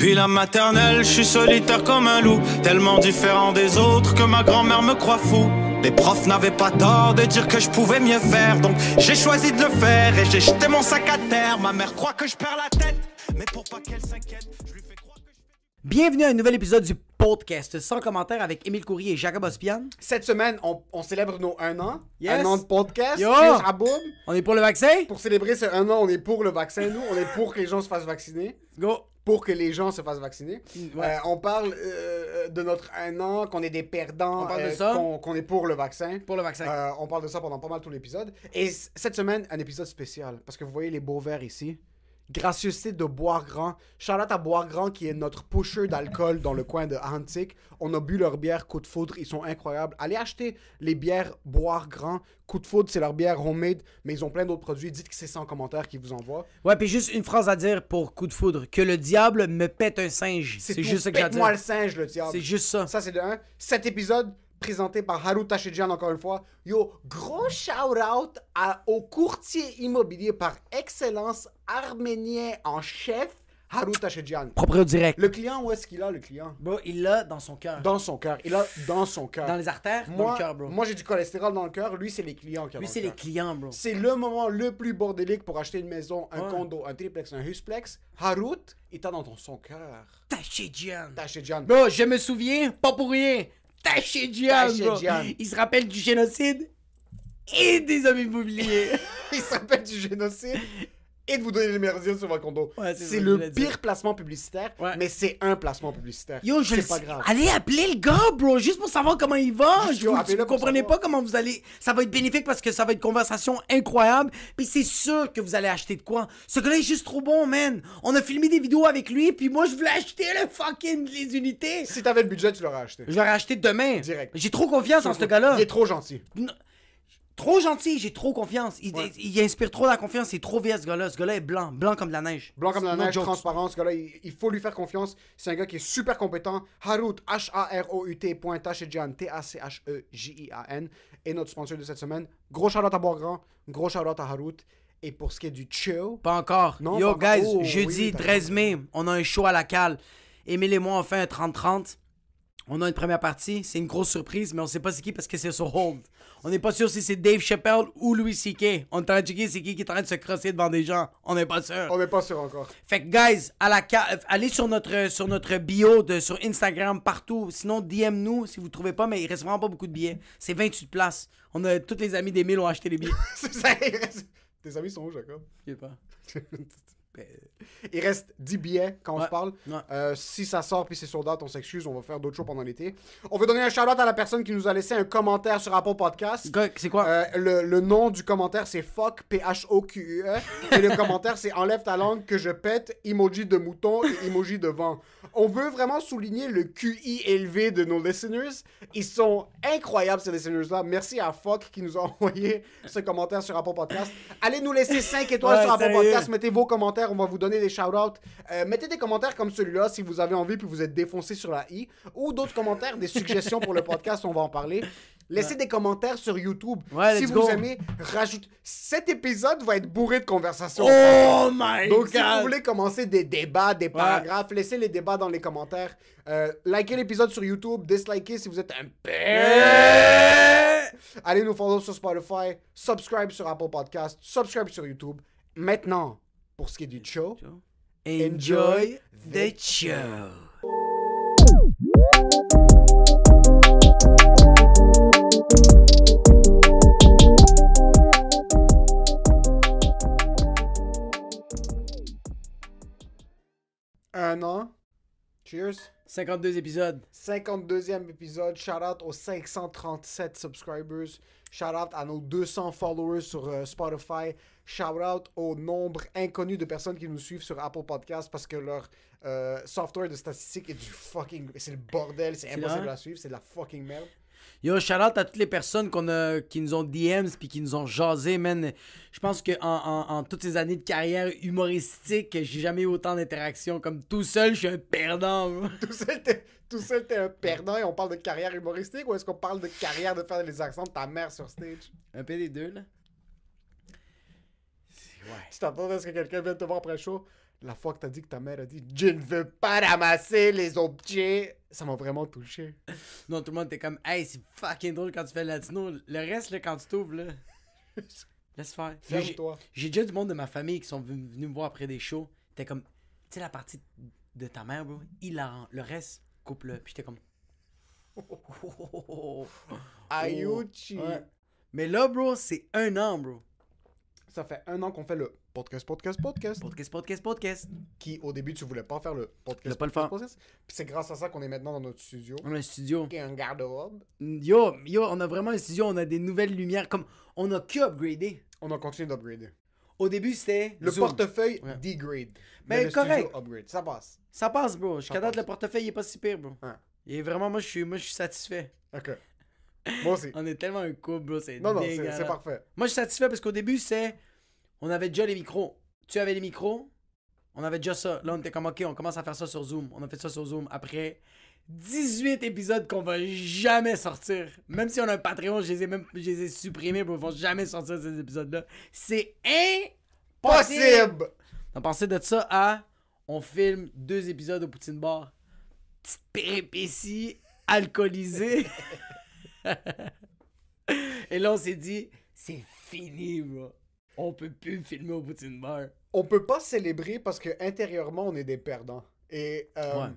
Depuis la maternelle, je suis solitaire comme un loup, tellement différent des autres que ma grand-mère me croit fou. Les profs n'avaient pas tort de dire que je pouvais mieux faire, donc j'ai choisi de le faire et j'ai jeté mon sac à terre. Ma mère croit que je perds la tête, mais pour pas qu'elle s'inquiète, je lui fais croire que je... Bienvenue à un nouvel épisode du podcast sans commentaire avec Émile Coury et Jacob Ospian. Cette semaine, on célèbre nos 1 an. Yes. 1 an de podcast. Yo. Cheers à boum. On est pour le vaccin? Pour célébrer ce 1 an, on est pour le vaccin, nous. On est pour que les gens se fassent vacciner. Go! Pour que les gens se fassent vacciner. Ouais. On parle de notre 1 an, qu'on est des perdants, On parle de ça. qu'on est pour le vaccin. Pour le vaccin. On parle de ça pendant pas mal tout l'épisode. Et cette semaine, un épisode spécial. Parce que vous voyez les beaux verres ici. Gracieuseté de Boire Grand. Charlotte à Boire Grand qui est notre pusher d'alcool dans le coin de Antique. On a bu leur bière Coup de Foudre, ils sont incroyables. Allez acheter les bières Boire Grand. Coup de Foudre, c'est leur bière homemade, mais ils ont plein d'autres produits. Dites que c'est ça en commentaire qu'ils vous envoient. Ouais, puis juste une phrase à dire pour coup de foudre. Que le diable me pète un singe. C'est juste ça que j'ai à dire. Pète-moi le singe, le diable. C'est juste ça. Ça, c'est de 1. Cet épisode, présenté par Haru Tachedjian encore une fois. Yo, gros shout-out au courtier immobilier par excellence arménien en chef, Haru Tachedjian. Proprio direct. Le client, où est-ce qu'il a, le client? Bro, il l'a dans son cœur. Dans son cœur. Il a dans son cœur. Dans les artères, dans Moi, le cœur, bro. moi j'ai du cholestérol dans le cœur. Lui, c'est les clients qui ont Lui, dans c'est le les cœur. clients, bro. C'est le moment le plus bordélique pour acheter une maison, un Ouais. condo, un triplex, un husplex. Harut, il t'a dans son cœur. Tachedjian. Tachedjian. Bro, je me souviens, pas pour rien. Tachedjian, bro. Tachedjian. Il se rappelle du génocide et des hommes immobiliers. Il s'appelle du génocide et de vous donner les meilleurs deals sur votre condo. Ouais, c'est ça c'est que le je voulais dire. pire placement publicitaire, Ouais. mais c'est un placement publicitaire. Yo, je c'est le pas sais. grave. Allez appeler le gars, bro, juste pour savoir comment il va. Juste, yo, Vous appelez-le pour comprenez savoir. pas comment vous allez. Ça va être bénéfique parce que ça va être une conversation incroyable. Puis c'est sûr que vous allez acheter de quoi. Ce gars-là est juste trop bon, man. On a filmé des vidéos avec lui, puis moi je voulais acheter les unités. Si t'avais le budget, tu l'aurais acheté. Je l'aurais acheté demain. Direct. J'ai trop confiance en ce gars-là. Il est trop gentil. Trop gentil, j'ai trop confiance. Il inspire trop la confiance, il est trop vieux ce gars-là. Ce gars-là est blanc, blanc comme de la neige. Blanc comme la No neige, jokes. transparent, ce gars-là, il faut lui faire confiance. C'est un gars qui est super compétent. Harut, H-A-R-O-U-T.Tachedjian, T-A-C-H-E-J-I-A-N, est notre sponsor de cette semaine. Gros shout-out à Boire Grand, gros shout-out à Harut. Et pour ce qui est du chill, Pas encore. Non, Yo, pas encore. guys, Oh, jeudi oui, t'as 13 mai, on a un show à la cale. Émile et moi, on fait un 30-30. On a une première partie. C'est une grosse surprise, mais on sait pas c'est qui parce que c'est sur hold. On n'est pas sûr si c'est Dave Chappelle ou Louis C.K. On est en train de checker c'est qui est en train de se crosser devant des gens. On n'est pas sûr. on n'est pas sûr encore. Fait que, guys, allez sur notre bio sur Instagram, partout. Sinon, DM nous si vous trouvez pas, mais il reste vraiment pas beaucoup de billets. C'est 28 places. On a tous les amis d'Émile ont acheté les billets. C'est ça, il reste... Tes amis sont où, Jacob? Je sais pas. Il reste 10 billets quand on Ouais. se parle. Ouais. Si ça sort puis c'est sold out, on s'excuse, on va faire d'autres shows pendant l'été. On veut donner un shout-out à la personne qui nous a laissé un commentaire sur Apple Podcast. C'est quoi? Le nom du commentaire c'est fuck, P-H-O-Q-U-E. Et le commentaire c'est enlève ta langue que je pète, emoji de mouton et emoji de vent. On veut vraiment souligner le QI élevé de nos listeners. Ils sont incroyables ces listeners-là. Merci à Fuck qui nous a envoyé ce commentaire sur Apple Podcast. Allez nous laisser 5 étoiles Ouais, sur Apple sérieux. Podcast. Mettez vos commentaires, on va vous donner des shout-outs. Mettez des commentaires comme celui-là si vous avez envie puis vous êtes défoncé sur la i. Ou d'autres commentaires, des suggestions pour le podcast, on va en parler. Laissez des commentaires sur YouTube. Ouais, Si let's vous go. aimez, rajoutez. Cet épisode va être bourré de conversations. Oh my Donc, si vous god! voulez commencer des débats, des paragraphes, laissez les débats dans les commentaires. Likez l'épisode sur YouTube, dislikez si vous êtes un Allez nous follow sur Spotify, subscribe sur Apple Podcast, subscribe sur YouTube. Maintenant, pour ce qui est du show, Enjoy the show. un an. Cheers. 52 épisodes. 52e épisode. Shout out aux 537 subscribers. Shout out à nos 200 followers sur Spotify. Shout out au nombre inconnu de personnes qui nous suivent sur Apple Podcast parce que leur software de statistiques est du fucking. C'est le bordel, c'est impossible vrai? à suivre, c'est de la fucking merde. Yo, shout-out à toutes les personnes qui nous ont DMs puis qui nous ont jasé, man. Je pense que en toutes ces années de carrière humoristique, j'ai jamais eu autant d'interactions. Comme tout seul, je suis un perdant, bro. Tout seul, t'es un perdant et on parle de carrière humoristique ou est-ce qu'on parle de carrière de faire les accents de ta mère sur stage? Un peu des deux, là. Tu t'attends à ce que quelqu'un vienne te voir après le show? La fois que t'as dit que ta mère a dit « Je ne veux pas ramasser les objets », ça m'a vraiment touché. Non, tout le monde était comme, hey, c'est fucking drôle quand tu fais le latino. Le reste, là, quand tu t'ouvres, là, laisse faire. Ferme-toi. J'ai déjà du monde de ma famille qui sont venus me voir après des shows. T'es comme, tu sais, la partie de ta mère, bro, hilarant. Le reste, coupe-le. Puis j'étais comme, Ayuchi. Ouais. Mais là, bro, c'est 1 an, bro. Ça fait 1 an qu'on fait le podcast. Podcast. Qui, au début, tu voulais pas faire le podcast. Je voulais pas le faire. Podcast. Puis c'est grâce à ça qu'on est maintenant dans notre studio. On a un studio. Qui est un garde-robe. Yo, on a vraiment un studio. On a des nouvelles lumières. Comme, on a que upgradé. On a continué d'upgrader. Au début, c'était Le Zoom. portefeuille, Ouais. degrade. Mais le correct. studio, upgrade. Ça passe. Ça passe, bro. Jusqu'à Ça date, passe. le portefeuille, il est pas si pire, bro. Ouais. Il est vraiment, moi, je suis satisfait. OK. Moi aussi. On est tellement un couple, bro. C'est Non, dégueulasse. c'est parfait. Moi, je suis satisfait parce qu'au début, on avait déjà les micros. Tu avais les micros. On avait déjà ça. Là, on était comme, OK, on commence à faire ça sur Zoom. On a fait ça sur Zoom. Après 18 épisodes qu'on va jamais sortir. Même si on a un Patreon, je les ai supprimés, bro. Ils vont jamais sortir ces épisodes-là. C'est impossible! Possible! On pensait de ça à... On filme 2 épisodes au Poutine Bar. Petite péripétie alcoolisée. Et là, on s'est dit, c'est fini, bro. On peut plus filmer au Poutine Bar. On peut pas célébrer parce que intérieurement on est des perdants. Et Ouais.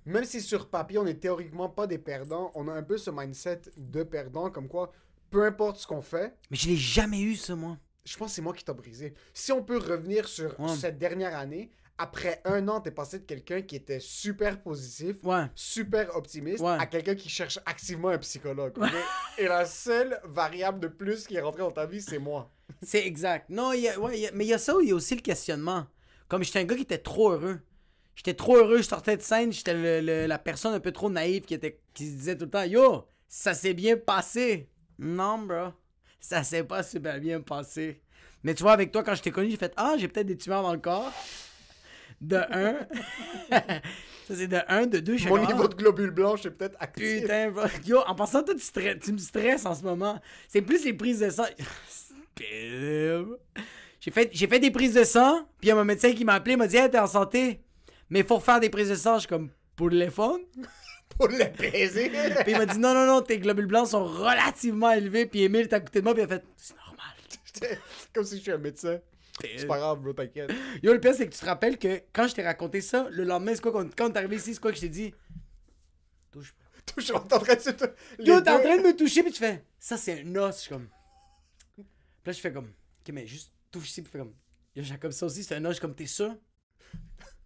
même si sur papier on est théoriquement pas des perdants, on a un peu ce mindset de perdant comme quoi, peu importe ce qu'on fait, Mais je l'ai jamais eu, ça, moi. je pense que c'est moi qui t'a brisé. Si on peut revenir sur Ouais. cette dernière année, après 1 an, t'es passé de quelqu'un qui était super positif, Ouais. super optimiste, Ouais. à quelqu'un qui cherche activement un psychologue. ok? Et la seule variable de plus qui est rentrée dans ta vie, c'est moi. C'est exact. Non, mais il y a ça où il y a aussi le questionnement. Comme j'étais un gars qui était trop heureux. J'étais trop heureux, je sortais de scène, j'étais la personne un peu trop naïve qui se disait tout le temps, yo, ça s'est bien passé. Non, bro. Ça s'est pas super bien passé. Mais tu vois, avec toi, quand je t'ai connu, j'ai fait, j'ai peut-être des tumeurs dans le corps. De 1. Ça, c'est de 1. De 2, je suis Mon comme, niveau de globule blanche est peut-être actif. Putain, bro. Yo, en passant, toi, tu me stresses en ce moment. C'est plus les prises de sang. J'ai fait des prises de sang, puis il y a mon médecin qui m'a appelé, m'a dit, hey, t'es en santé, mais il faut faire des prises de sang. Je suis comme, pour le téléphone? Pour le baiser. Puis il m'a dit, non, tes globules blancs sont relativement élevés, puis Emile est à côté de moi, puis il a fait, c'est normal. C'est comme si je suis un médecin. C'est pas grave, bro, t'inquiète. Yo, le pire, c'est que tu te rappelles que quand je t'ai raconté ça, le lendemain, c'est quoi, quand on est arrivé ici, c'est quoi que je t'ai dit? Touche pas. Je suis en train de Yo, t'es en train de me toucher, puis tu fais, ça, c'est un os. Je suis comme. Puis là, je fais comme, ok, mais juste touche ici, puis fais comme, yo, Jacob, ça aussi, c'est un os. Je suis comme, t'es sûr?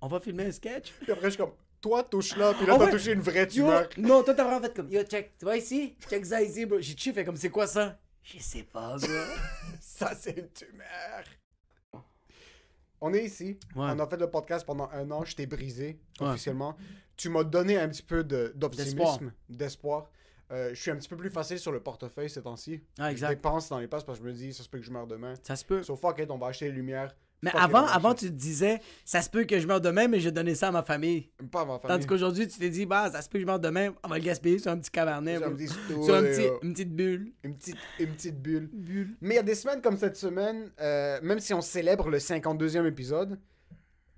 On va filmer un sketch? Puis après, je suis comme, toi, touche là, puis là, Ah t'as ouais? touché une vraie Yo, tumeur. non, toi, t'as vraiment fait comme, yo, check, tu vois ici? Check ça ici, bro. J'ai touché, fait comme, c'est quoi ça? Je sais pas, bro. Ça, c'est une tumeur. On est ici. Ouais. On a fait le podcast pendant 1 an. Je t'ai brisé, Ouais. officiellement. Tu m'as donné un petit peu D'espoir. d'optimisme, d'espoir. Je suis un petit peu plus facile sur le portefeuille ces temps-ci. Ah, Je exact. dépense dans les passes parce que je me dis, ça se peut que je meure demain. Ça se peut. So, fuck it, on va acheter les lumières. Mais Fuck it, on va avant, acheter- tu te disais, ça se peut que je meure demain, mais je donnais ça à ma famille. Pas à ma famille. Tandis qu'aujourd'hui, tu t'es dit, bah, ça se peut que je meure demain, on va le gaspiller sur un petit cabernet, Sur un bro. petit Sur studio, une petite bulle. une petite bulle. Mais il y a des semaines comme cette semaine, même si on célèbre le 52e épisode,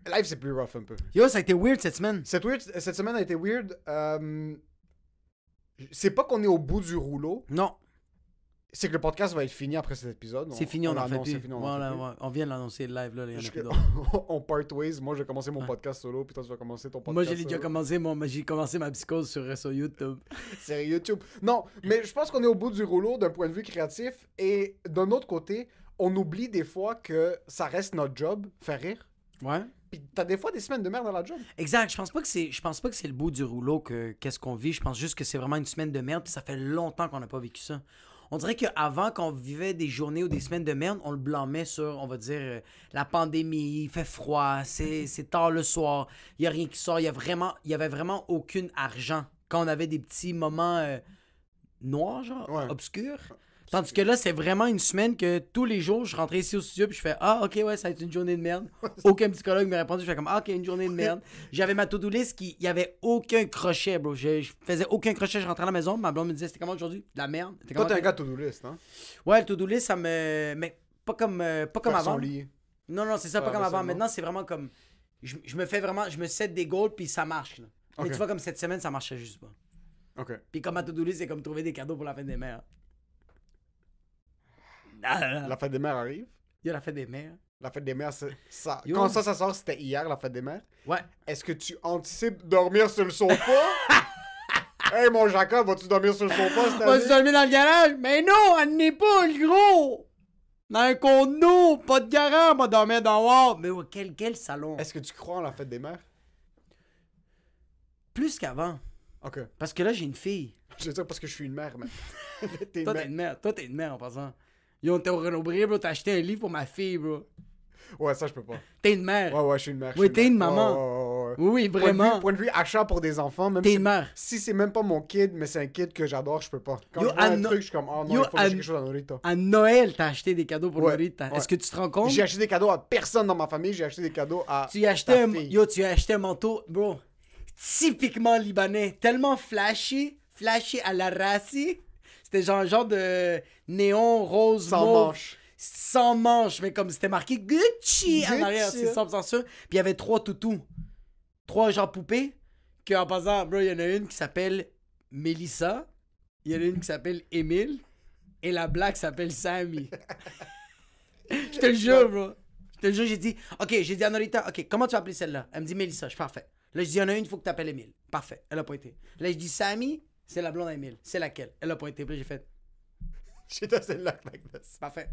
live c'est plus rough un peu. Yo, ça a été weird cette semaine. Cette semaine a été weird. C'est pas qu'on est au bout du rouleau, Non, c'est que le podcast va être fini après cet épisode. c'est fini, on en l'a fait annoncé, plus. fini, on Ouais, en fait là, plus. ouais, on vient de l'annoncer live, là, il y en a Je- plus d'autres. on part ways. Moi, je vais commencer mon Ouais. podcast solo, puis toi, tu vas commencer ton podcast Moi, j'ai déjà solo. commencé, j'ai commencé ma psychose sur YouTube. C'est YouTube. Non, mais je pense qu'on est au bout du rouleau d'un point de vue créatif. Et d'un autre côté, on oublie des fois que ça reste notre job, faire rire. Ouais. Puis t'as des fois des semaines de merde dans la job. Exact, je pense pas que c'est le bout du rouleau qu'est-ce qu'on vit, je pense juste que c'est vraiment une semaine de merde, puis ça fait longtemps qu'on n'a pas vécu ça. On dirait qu'avant, quand on vivait des journées ou des semaines de merde, on le blâmait sur, on va dire, la pandémie, il fait froid, c'est tard le soir, il y a rien qui sort, il y avait vraiment aucun argent. Quand on avait des petits moments noirs, genre, Ouais. obscurs. Tandis que là, c'est vraiment une semaine que tous les jours, je rentrais ici au studio puis je fais ok, ouais, ça va être une journée de merde. Aucun psychologue m'a répondu. Je fais comme ok, une journée de merde. J'avais ma to-do list il y avait aucun crochet, bro. Je faisais aucun crochet. Je rentrais à la maison. Ma blonde me disait c'était comment aujourd'hui? De la merde. C'était Toi, comment? t'es un gars to-do list, hein? Ouais, le to-do list, ça me. Mais pas comme Faire son avant. lit. Non, c'est ça, pas Ouais, comme avant. récemment. Maintenant, c'est vraiment comme. je me fais vraiment, je me set des goals, puis ça marche, là. Mais Ok. tu vois, comme cette semaine, ça marchait juste pas. Ok. Puis comme à to-do list, c'est comme trouver des cadeaux pour la fête des mères. Ah, La fête des mères arrive. Yo, la fête des mères. La fête des mères, c'est ça. Yo. Quand ça sort, c'était hier, la fête des mères. Ouais. Est-ce que tu anticipes dormir sur le sofa? Hey, mon Jacob, vas-tu dormir sur le sofa cette On va se année? dormir dans le garage? Mais non, on n'est pas, le gros! Dans un condo, pas de garage, on va dormir dans Wall. Mais ouais, quel salon? Est-ce que tu crois en la fête des mères? Plus qu'avant. Ok. Parce que là, j'ai une fille. Je veux dire parce que je suis une mère, mais. T'es une Toi, mère. t'es une mère. Toi, t'es une mère en passant. Yo, t'es au Renaud-Bré, bro, t'as acheté un livre pour ma fille, bro. Ouais, ça, je peux pas. T'es une mère. Ouais, je suis une mère. Oui, je suis t'es une mère. maman. Ouais. Oui, oui, Point de vue- vraiment. Point de vue achat pour des enfants, même T'es si, une mère. si c'est même pas mon kid, mais c'est un kid que j'adore, je peux pas. Quand Yo, je vois un à truc, je suis comme, oh non, yo, il faut que à- j'achète quelque chose à Norita. À Noël, t'as acheté des cadeaux pour Ouais, Norita. ouais. Est-ce que tu te rends compte? J'ai acheté des cadeaux à personne dans ma famille, j'ai acheté des cadeaux à. Tu as acheté ta un... fille. Yo, tu as acheté un manteau, bro, typiquement libanais. Tellement flashy à la rassi. C'était genre de néon rose Sans mauve. manche. Sans manche, mais comme c'était marqué Gucci en Gucci. arrière, c'est 100% sûr. Puis il y avait 3 toutous. 3 genre poupées. Que en passant, bro, il y en a une qui s'appelle Mélissa. Il y en a une qui s'appelle Émile. Et la blague s'appelle Sammy. Je te le jure, bro. Je te le jure, j'ai dit, à Norita, ok, comment tu vas appeler celle-là? Elle me dit Mélissa, je suis parfait. Là, je dis, il y en a une, il faut que tu appelles Émile. Parfait, elle a pas été. Là, je dis, Sammy, c'est la blonde à Émile. C'est laquelle? Elle a pas été. Puis là, j'ai fait, J'étais celle-là, Magnus. parfait.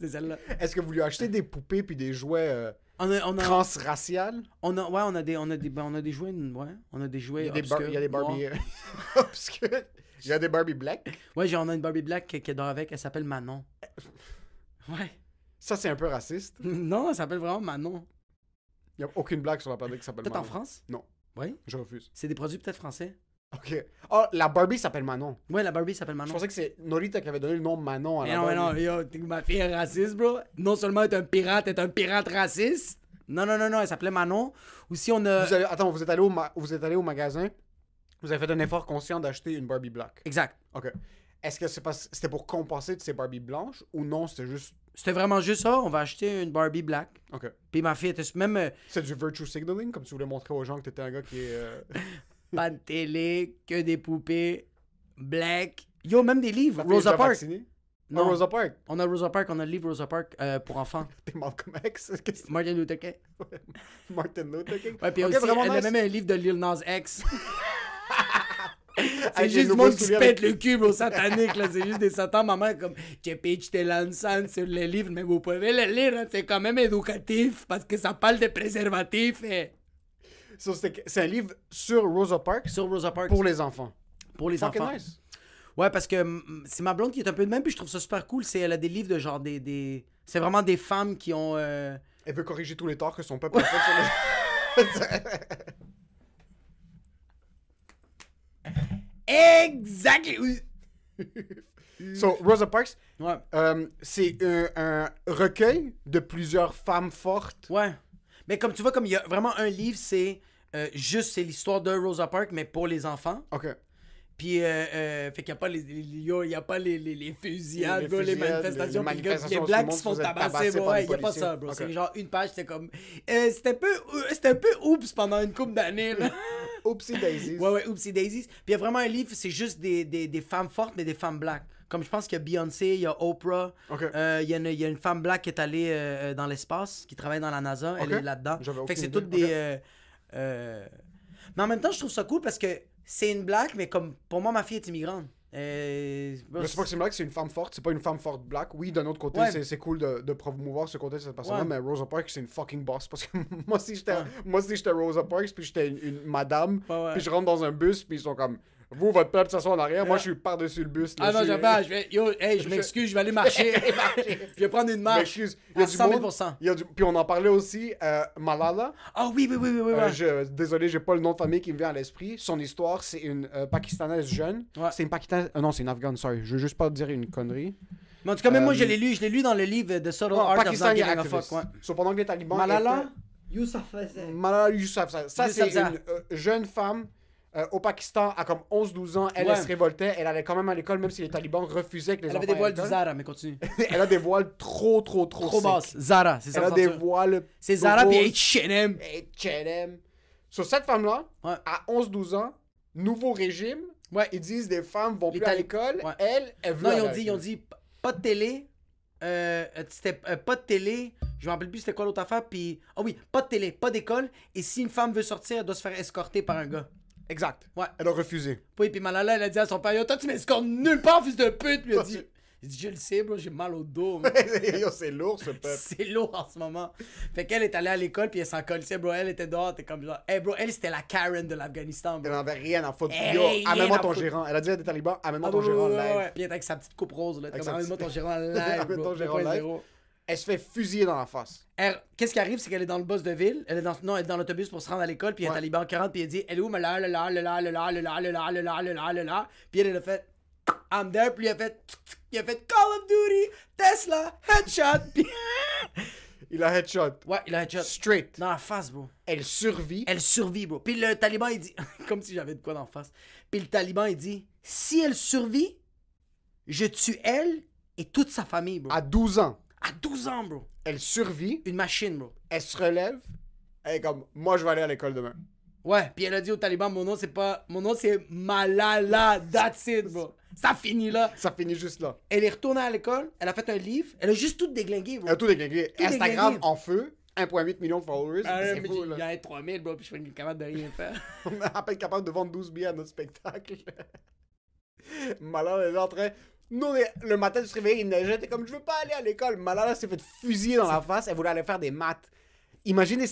C'est celle-là. Est-ce que vous lui achetez des poupées puis des jouets On a, transraciales? on a des jouets, ouais, on a des jouets Il y a obscurs, des Barbie. noirs. Obscurs. Il y a des Barbie black. Ouais, on a une Barbie Black qui dort avec, elle s'appelle Manon. Ouais. Ça, c'est un peu raciste. Non, elle s'appelle vraiment Manon. Il n'y a aucune blague sur la planète qui s'appelle Peut-être en Manon. France? Non. Oui. Je refuse. C'est des produits peut-être français? Ok. Oh, la Barbie s'appelle Manon. Ouais, la Barbie s'appelle Je Manon. pensais que c'est Norita qui avait donné le nom Manon à Mais la non, mais Barbie. non, yo, ma fille est raciste, bro. Non seulement elle est un pirate raciste. Non, elle s'appelait Manon. Ou si on a... Attends, vous êtes allé au magasin, vous avez fait un effort conscient d'acheter une Barbie black. Exact. Ok. Est-ce que c'était pour compenser de ces Barbie blanches ou non, c'était juste. C'était vraiment juste ça, on va acheter une Barbie Black. Ok. Puis ma fille était même... C'est du virtue signaling, comme tu voulais montrer aux gens que t'étais un gars qui est. pas de télé, que des poupées, black. Yo, même des livres. La fille est Rosa déjà Parks. vaccinée? Non. Ah, Rosa Parks. On a Rosa Parks, on a le livre Rosa Parks pour enfants. T'es Malcolm X. Qu'est-ce que Martin Luther King. c'est? Martin Luther King. Ouais, puis Ok, aussi, vraiment elle a nice. même un livre de Lil Nas X. C'est Avec juste les du nouveaux monde qui se souliers pète avec- le cul, bro, satanique, là. C'est juste des satans. Maman, comme, je pitch tes lançants sur le livre, mais vous pouvez le lire, hein. C'est quand même éducatif, parce que ça parle de préservatifs. So, c'est un livre sur Rosa Parks Sur Rosa Parks. pour les enfants. Pour les Fucking enfants. nice. Ouais, parce que c'est ma blonde qui est un peu de même, puis je trouve ça super cool. Elle a des livres de genre c'est vraiment des femmes qui ont. Elle veut corriger tous les torts que son peuple a fait sur Exactly! So, Rosa Parks, Ouais. c'est un recueil de plusieurs femmes fortes. Ouais. Mais comme tu vois, comme il y a vraiment un livre, c'est c'est l'histoire de Rosa Parks, mais pour les enfants. Ok. Puis, fait qu'il n'y a pas les fusillades, Les bro, les fusillades, manifestations, les puis les manifestations, blacks tout le qui se font monde se faisait tabasser, tabasser bro. par Ouais, les il n'y a pas policiers. ça, bro. Ok. C'est genre une page, c'était comme. C'était un peu oups pendant une couple d'années, là. Oopsie daisies. Ouais, Oopsie Daisies. Puis il y a vraiment un livre, c'est juste des femmes fortes, mais des femmes black. Comme je pense qu'il y a Beyoncé, il y a Oprah. Ok. Il y a une femme black qui est allée dans l'espace, qui travaille dans la NASA. Elle Ok. est là-dedans. J'avais Fait que c'est aucune toutes idée. des. Mais en même temps, je trouve ça cool parce que c'est une black, mais comme pour moi, ma fille est immigrante. Mais c'est pas que c'est black, c'est une femme forte. C'est pas une femme forte black. Oui, d'un autre côté, Ouais. c'est cool de promouvoir ce côté de cette personne-là, Ouais. mais Rosa Parks, c'est une fucking boss. Parce que moi, si j'étais Rosa Parks, puis j'étais une madame, Ouais. puis je rentre dans un bus, puis ils sont comme, vous, votre peuple s'assoit en arrière, moi, je suis par-dessus le bus. là, Ah non, je suis- j'ai pas. Je m'excuse, je vais aller marcher. Je vais prendre une Je marche. m'excuse. Il y a À du 100 000 monde. Puis on en parlait aussi, Malala. Ah oui. Désolé, j'ai pas le nom de famille qui me vient à l'esprit. Son histoire, c'est une Pakistanaise jeune. Ouais. C'est une Pakistanaise. Non, c'est une Afghane, sorry. Je veux juste pas dire une connerie. Mais en tout cas, même moi, je l'ai lu dans le livre de Subtle Art of Not Pakistani Giving a activist. Fuck. Ouais. So, pendant que les talibans. Malala étaient- Yousafzai. Malala Yousafzai. Ça, c'est Yousafzai. une jeune femme au Pakistan, à comme 11-12 ans, elle, Ouais. elle se révoltait. Elle allait quand même à l'école, même si les talibans refusaient que les Elle enfants avait des voiles aillent à du l'école. Zara, mais continue. Elle a des voiles trop Trop secs. basse. Zara, c'est ça. Elle a le des ceinture. voiles. C'est Zara puis roses. H&M. Et H&M. Sur cette femme-là, Ouais. à 11-12 ans, nouveau régime, Ouais. ils disent des femmes vont Les plus à talib- l'école. Ouais. Elle veut Non, aller ils à ont l'école. dit pas de télé. C'était pas de télé. Je me rappelle plus c'était quoi l'autre affaire. Puis. Ah oui, pas de télé, pas d'école. Et si une femme veut sortir, elle doit se faire escorter par un gars. Exact. Ouais. Elle a refusé. Oui, puis Malala, elle a dit à son père, yo, toi, tu m'escortes nulle part, fils de pute. Puis il a dit, je le sais, bro, j'ai mal au dos. man. Yo, c'est lourd, ce peuple. C'est lourd en ce moment. Fait qu'elle est allée à l'école, puis elle s'en colissait, bro. Elle était dehors, t'es comme genre, hey, bro, elle, c'était la Karen de l'Afghanistan, Elle bro. n'en avait rien à foutre. Elle Yo, rien amène-moi à ton foutre. gérant. Elle a dit à des talibans, amène-moi Ah, ton ouais, gérant ouais, live. ouais. Puis elle était avec sa petite coupe rose, là. Avec Comme, sa amène-moi ton petite- gérant live, Amène bro. ton gérant live. 2.0. Elle se fait fusiller dans la face. Qu'est-ce qui arrive, c'est qu'elle est dans le bus de ville. Elle est dans, non, elle est dans l'autobus pour se rendre à l'école, puis un Ouais. taliban 40, puis elle dit, elle est où, mais là, puis elle a fait, I'm there, puis il a fait Call of Duty, Tesla, headshot, puis Il a headshot. ouais, il a headshot Straight. dans la face, bro. Elle survit. Elle survit, bro. Puis le taliban, il dit, comme si j'avais de quoi d'en face. Puis le taliban, il dit, si elle survit, je tue elle et toute sa famille, bro. À 12 ans. À 12 ans, bro. Elle survit. Une machine, bro. Elle se relève. Elle est comme, moi, je vais aller à l'école demain. Ouais, puis elle a dit au taliban, mon nom c'est Malala, that's it, bro. Ça finit là. Ça finit juste là. Elle est retournée à l'école, elle a fait un livre, elle a juste tout déglingué, bro. Elle a tout déglingué. Tout Instagram déglingué. en feu. 1,8 million de followers. Ah, c'est mais fou, il y là. a 3000, bro, puis je suis capable de rien faire. On est à peine capable de vendre 12 billets à notre spectacle. Malala, elle est en train... Nous, le matin, tu te réveilles, il neigeait, t'es comme, je veux pas aller à l'école. Malala s'est fait fusiller dans la face, elle voulait aller faire des maths. Imaginez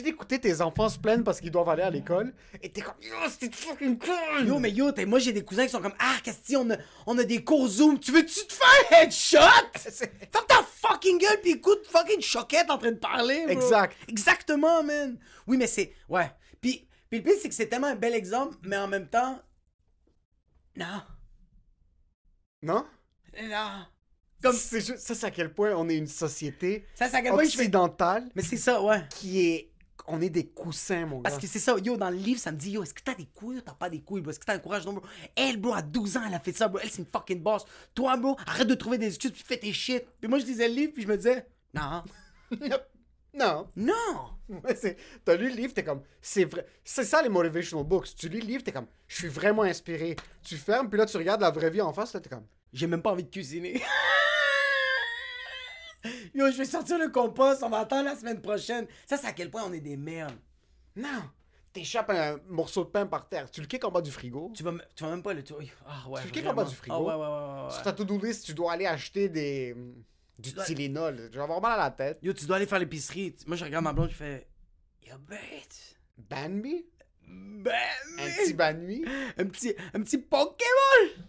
écouter tes enfants se plaindre parce qu'ils doivent aller à l'école, et t'es comme, yo, c'est fucking cool! Yo, mais yo, moi j'ai des cousins qui sont comme, ah, Casti, on a des cours Zoom, tu veux-tu te faire headshot? Ferme ta fucking gueule pis écoute fucking Choquette en train de parler, bro. Exact. Exactement, man. Oui, mais c'est, ouais. Puis le pire, c'est que c'est tellement un bel exemple, mais en même temps, non. Non? Non. Comme, C'est juste, ça, c'est à quel point on est une société ça, c'est à quel point je fais... occidentale Mais c'est ça, ouais. qui est... On est des coussins, mon gars. Parce que c'est ça, yo, dans le livre, ça me dit, yo, est-ce que t'as des couilles ou t'as pas des couilles, bro? Est-ce que t'as un courage? Non, bro. Elle, bro, à 12 ans, elle a fait ça, bro. Elle, c'est une fucking boss. Toi, bro, arrête de trouver des excuses puis fais tes shit. Puis moi, je lisais le livre puis je me disais, non. Non. Non. Ouais, t'as lu le livre, t'es comme, c'est vrai. C'est ça les motivational books. Tu lis le livre, t'es comme, je suis vraiment inspiré. Tu fermes, puis là, tu regardes la vraie vie en face, là, t'es comme, J'ai même pas envie de cuisiner. Yo, je vais sortir le compost, on va attendre la semaine prochaine. Ça, c'est à quel point on est des merdes. non. T'échappes un morceau de pain par terre. Tu le kicks en bas du frigo. Tu vas même pas le tour. Ah ouais. Tu le kicks en vraiment. bas du frigo. Ah ouais, ouais, ouais, ouais. Sur ta to-do list, tu dois aller acheter du Tylenol. Je vais avoir mal à la tête. Yo, tu dois aller faire l'épicerie. Moi, je regarde ma blonde, je fais. Yo, bête. Banmi? Ben, Un petit banmi? un petit Pokémon.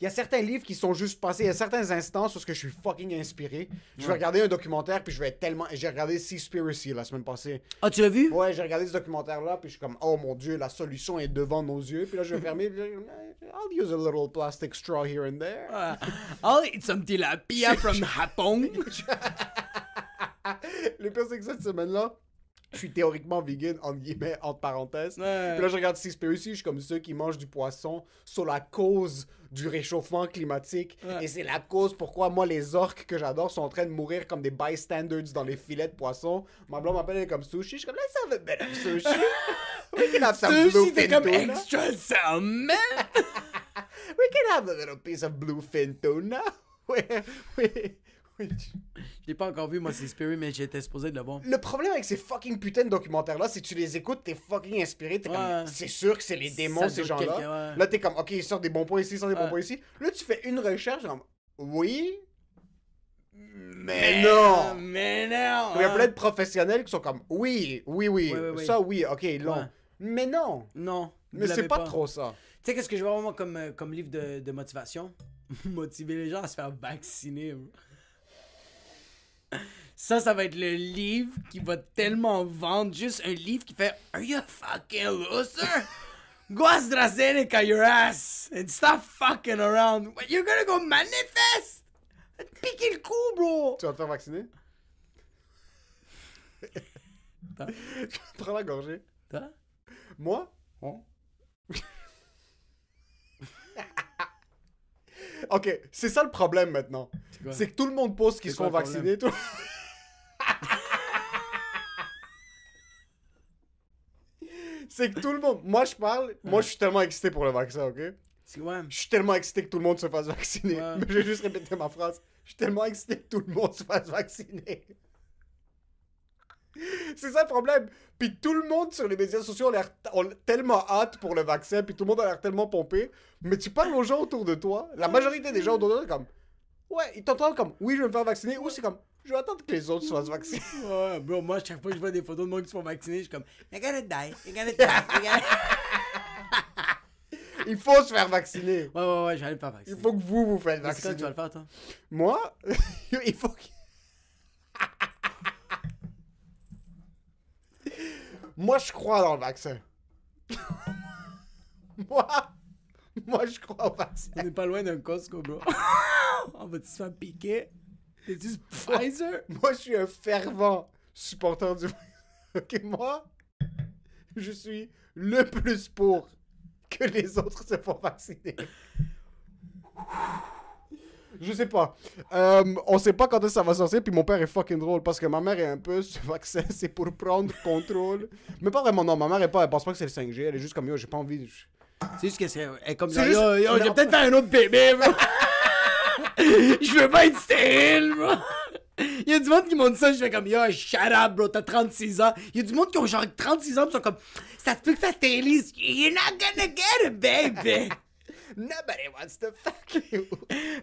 Il y a certains livres qui sont juste passés. Il y a certains instants sur ce que je suis fucking inspiré. Je vais regarder un documentaire, puis je vais être tellement... J'ai regardé Seaspiracy la semaine passée. Ah, tu l'as vu? Ouais, j'ai regardé ce documentaire-là, puis je suis comme, oh mon Dieu, la solution est devant nos yeux. Puis là, je vais fermer, puis I'll use a little plastic straw here and there. I'll eat some tilapia from Hapong. Le pire, c'est que cette semaine-là, je suis théoriquement vegan, entre guillemets, entre parenthèses. Ouais. Puis là, je regarde Seaspiracy, je suis comme ceux qui mangent du poisson sur la cause du réchauffement climatique. Ouais. Et c'est la cause pourquoi, moi, les orques que j'adore sont en train de mourir comme des bystanders dans les filets de poisson. Ma blonde m'appelle elle est comme sushi. Je suis comme, let's have a bit of sushi. We can have some Sushi, t'es bluefin comme tuna. extra salmon. We can have a little piece of bluefin tuna. Oui. Je l'ai pas encore vu, moi, c'est Spirit, mais j'étais supposé de le voir. Le problème avec ces fucking putains de documentaires-là, c'est que tu les écoutes, t'es fucking inspiré, t'es Ouais. comme, c'est sûr que c'est les démons, Ça ces doute gens-là. quelqu'un, ouais. Là, t'es comme, ok, ils sortent des bons points ici, ils sortent des bons Ouais. points ici. Là, tu fais une recherche, comme, oui, mais non. Mais non. Il y a plein de professionnels qui sont comme, oui, oui. ça oui, ok, ils l'ont. Ouais. Mais non. Non. Mais vous c'est l'avez pas trop ça. Tu sais, qu'est-ce que je vais avoir, moi, comme livre de motivation? Motiver les gens à se faire vacciner, bro. Ça va être le livre qui va tellement vendre. Juste un livre qui fait Are you a fucking loser? Go AstraZeneca your ass and stop fucking around. You're gonna go manifest! Piquer le coup, bro! Tu vas te faire vacciner? Toi? Prends la gorgée. Toi? Moi? Hein? Ok, c'est ça le problème maintenant. C'est que tout le monde pose qu'ils sont vaccinés. Tout... c'est que tout le monde... Moi, je suis tellement excité pour le vaccin, ok? Ouais. Je suis tellement excité que tout le monde se fasse vacciner. Ouais. Mais je vais juste répéter ma phrase. Je suis tellement excité que tout le monde se fasse vacciner. C'est ça le problème. Puis tout le monde sur les médias sociaux ont tellement hâte pour le vaccin, puis tout le monde a l'air tellement pompé. Mais tu parles aux gens autour de toi, la majorité des gens autour de toi, comme... Ouais, ils t'entendent comme, oui, je vais me faire vacciner, ou c'est comme, je vais attendre que les autres se fassent vacciner. Ouais, bro, moi, chaque fois que je vois des photos de monde qui se font vacciner, je suis comme, you're gonna die, you're gonna die, you're gonna... Il faut se faire vacciner. Ouais, j'allais me faire vacciner. Il faut que vous faites C'est quand vacciner. tu vas le faire, toi? Moi, il faut que... Moi, je crois dans le vaccin. Moi, je crois au vaccin. On n'est pas loin d'un Costco, bro. On va-tu se faire piquer? T'es-tu Pfizer? Moi, je suis un fervent supporter du vaccin. Ok, moi, je suis le plus pour que les autres se font vacciner. Je sais pas. On sait pas quand est-ce que ça va sortir, puis mon père est fucking drôle parce que ma mère est un peu ce vaccin, c'est pour prendre contrôle. Mais pas vraiment, non, ma mère elle pense pas que c'est le 5G, elle est juste comme yo, j'ai pas envie. C'est juste que c'est comme C'est ça. juste- Yo, j'ai peut-être fait un autre bébé, bro. Je veux pas être stérile, bro. Il y a du monde qui m'ont dit ça, je fais comme yo, shut up, bro, t'as 36 ans. Il y a du monde qui ont genre 36 ans, qui sont comme ça se peut que ça stérilise. You're not gonna get a baby. Nobody wants to fuck you.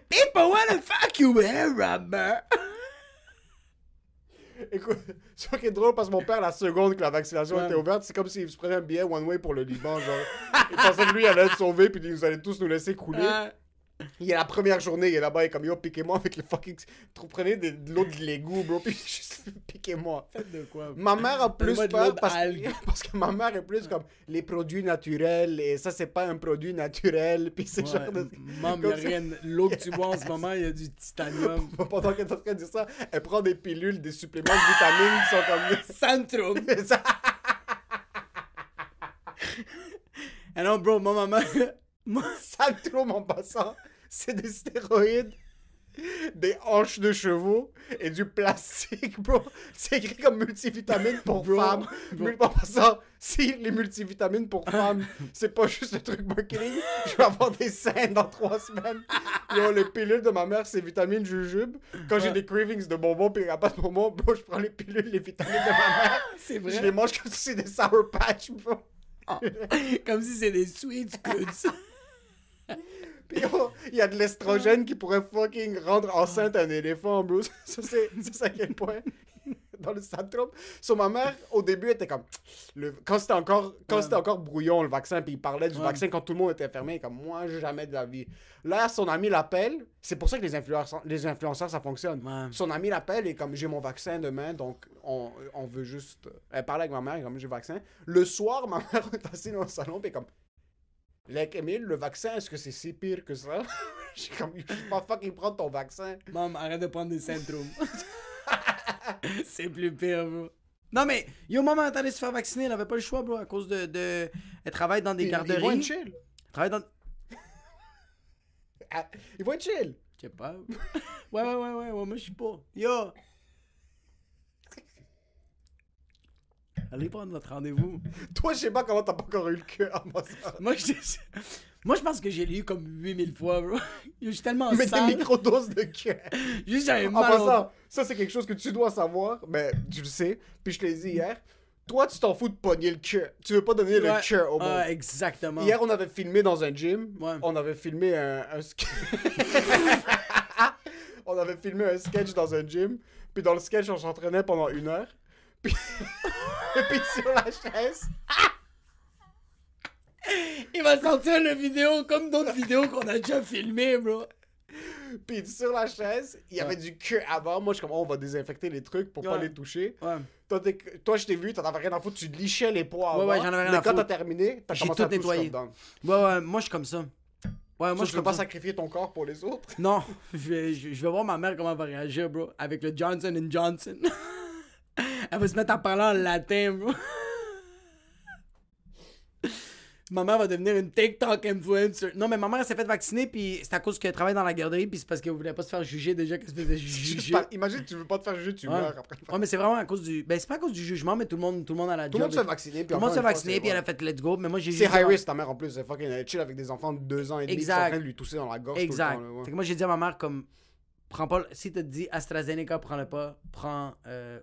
People wanna fuck you with a rubber. Écoute, c'est fucking drôle parce que mon père, la seconde que la vaccination Ouais. était ouverte, c'est comme s'il se prenait un billet one way pour le Liban, genre. Il pensait que lui, il allait être sauvé, puis nous allait tous nous laisser couler. Il est la première journée, il est là-bas, il est comme yo, piquez-moi avec les fucking. Prenez de l'eau de l'égout, bro, puis juste piquez-moi. Faites de quoi? Ma mère a plus Donne-moi de l'eau peur d'algue. parce que ma mère est plus comme les produits naturels, et ça, c'est pas un produit naturel, puis c'est genre de. Maman, comme y'a ça. rien. L'eau que tu bois en ce moment, il y a du titanium. Pendant qu'elle est en train de dire ça, elle prend des pilules, des suppléments de vitamines qui sont Centrum. comme. Ça- Ah non, bro, moi, maman. Moi, Saltrum en passant, c'est des stéroïdes, des hanches de chevaux et du plastique, bro. C'est écrit comme multivitamines pour Bro, femmes. bro. Mais en passant, si les multivitamines pour femmes, c'est pas juste un truc marketing, je vais avoir des seins dans 3 semaines. Yo, les pilules de ma mère, c'est vitamine jujube. Quand j'ai Ouais. des cravings de bonbons puis il n'y a pas de bonbons, bro, je prends les pilules, les vitamines de ma mère. c'est Je les vrai. mange comme si c'était des Sour Patch, bro. Comme si c'est des sweet goods. Puis yo, il y a de l'estrogène qui pourrait fucking rendre enceinte un éléphant, bro. Ça, c'est à quel point dans le syndrome. So, ma mère, au début, était comme... Quand c'était encore brouillon, le vaccin, puis il parlait du Ouais. vaccin quand tout le monde était fermé, comme moi, jamais de la vie. Là, son ami l'appelle. C'est pour ça que les influenceurs, ça fonctionne. Ouais. Son ami l'appelle et comme j'ai mon vaccin demain, donc on veut juste... Elle parlait avec ma mère, comme j'ai le vaccin. Le soir, ma mère est assise dans le salon, puis comme... Like, Emile, le vaccin, est-ce que c'est si pire que ça? J'ai comme, je vais pas fucking prendre ton vaccin. Maman, arrête de prendre des Centrum. C'est plus pire, bro. Non, mais, yo, maman, elle allait se faire vacciner, elle avait pas le choix, bro, à cause de... Elle travaille dans des Ils vont être garderies. chill. Elle travaille dans... Ah, ils vont être chill. Je sais pas. Ouais, moi, je suis pas. Yo! Allez prendre votre rendez-vous. Toi, je sais pas comment t'as pas encore eu le cœur à moi, ça. Moi, je pense que j'ai lu comme 8000 fois, bro. Yo, je suis tellement Mais des sale. microdoses de cœur. Juste, j'avais En mal au... passant, ça, c'est quelque chose que tu dois savoir, mais tu le sais, puis je te l'ai dit hier. Toi, tu t'en fous de pogner le cœur. Tu veux pas donner le Ouais. cœur au monde. Ah, exactement. Hier, on avait filmé dans un gym. Ouais. On avait filmé un sketch. On avait filmé un sketch dans un gym. Puis dans le sketch, on s'entraînait pendant 1 heure. Puis, et puis sur la chaise. Il va sortir la vidéo comme d'autres vidéos qu'on a déjà filmées, bro. Puis sur la chaise, il y avait du queue avant. Moi, je suis comme, oh, on va désinfecter les trucs pour pas Ouais. les toucher. Ouais. Toi, je t'ai vu, t'en avais rien à foutre, tu lichais les poids avant. Ouais, j'en avais rien mais à quand foutre. t'as terminé, t'as J'ai commencé tout à tout nettoyé. scrub down. Ouais, moi, je suis comme ça. Ouais, moi, Moi, je je suis veux comme pas ça. sacrifier ton corps pour les autres. Non, je vais voir ma mère comment elle va réagir, bro. Avec le Johnson Johnson. Elle va se mettre à parler en latin, bro. Ma mère va devenir une TikTok influencer. Non, mais ma mère, elle s'est fait vacciner, puis c'est à cause qu'elle travaille dans la garderie, puis c'est parce qu'elle voulait pas se faire juger déjà qu'elle se faisait juger. Imagine, tu veux pas te faire juger, tu Ouais. meurs après. Ouais, mais c'est vraiment à cause du. Ben, c'est pas à cause du jugement, mais tout le monde à la Tout le job. monde se fait vacciner. Tout le monde se fait vacciner, puis elle a fait let's go. Mais moi, j'ai C'est juste dit- high risk, ta mère en plus. Elle fucking chill avec des enfants de 2 ans et demi qui sont en Exact. train de lui tousser dans la gorge. Exact. Tout le temps, là, ouais. Fait que moi, j'ai dit à ma mère, comme, prends pas. Si t'as dit AstraZeneca, prends-le pas. Prends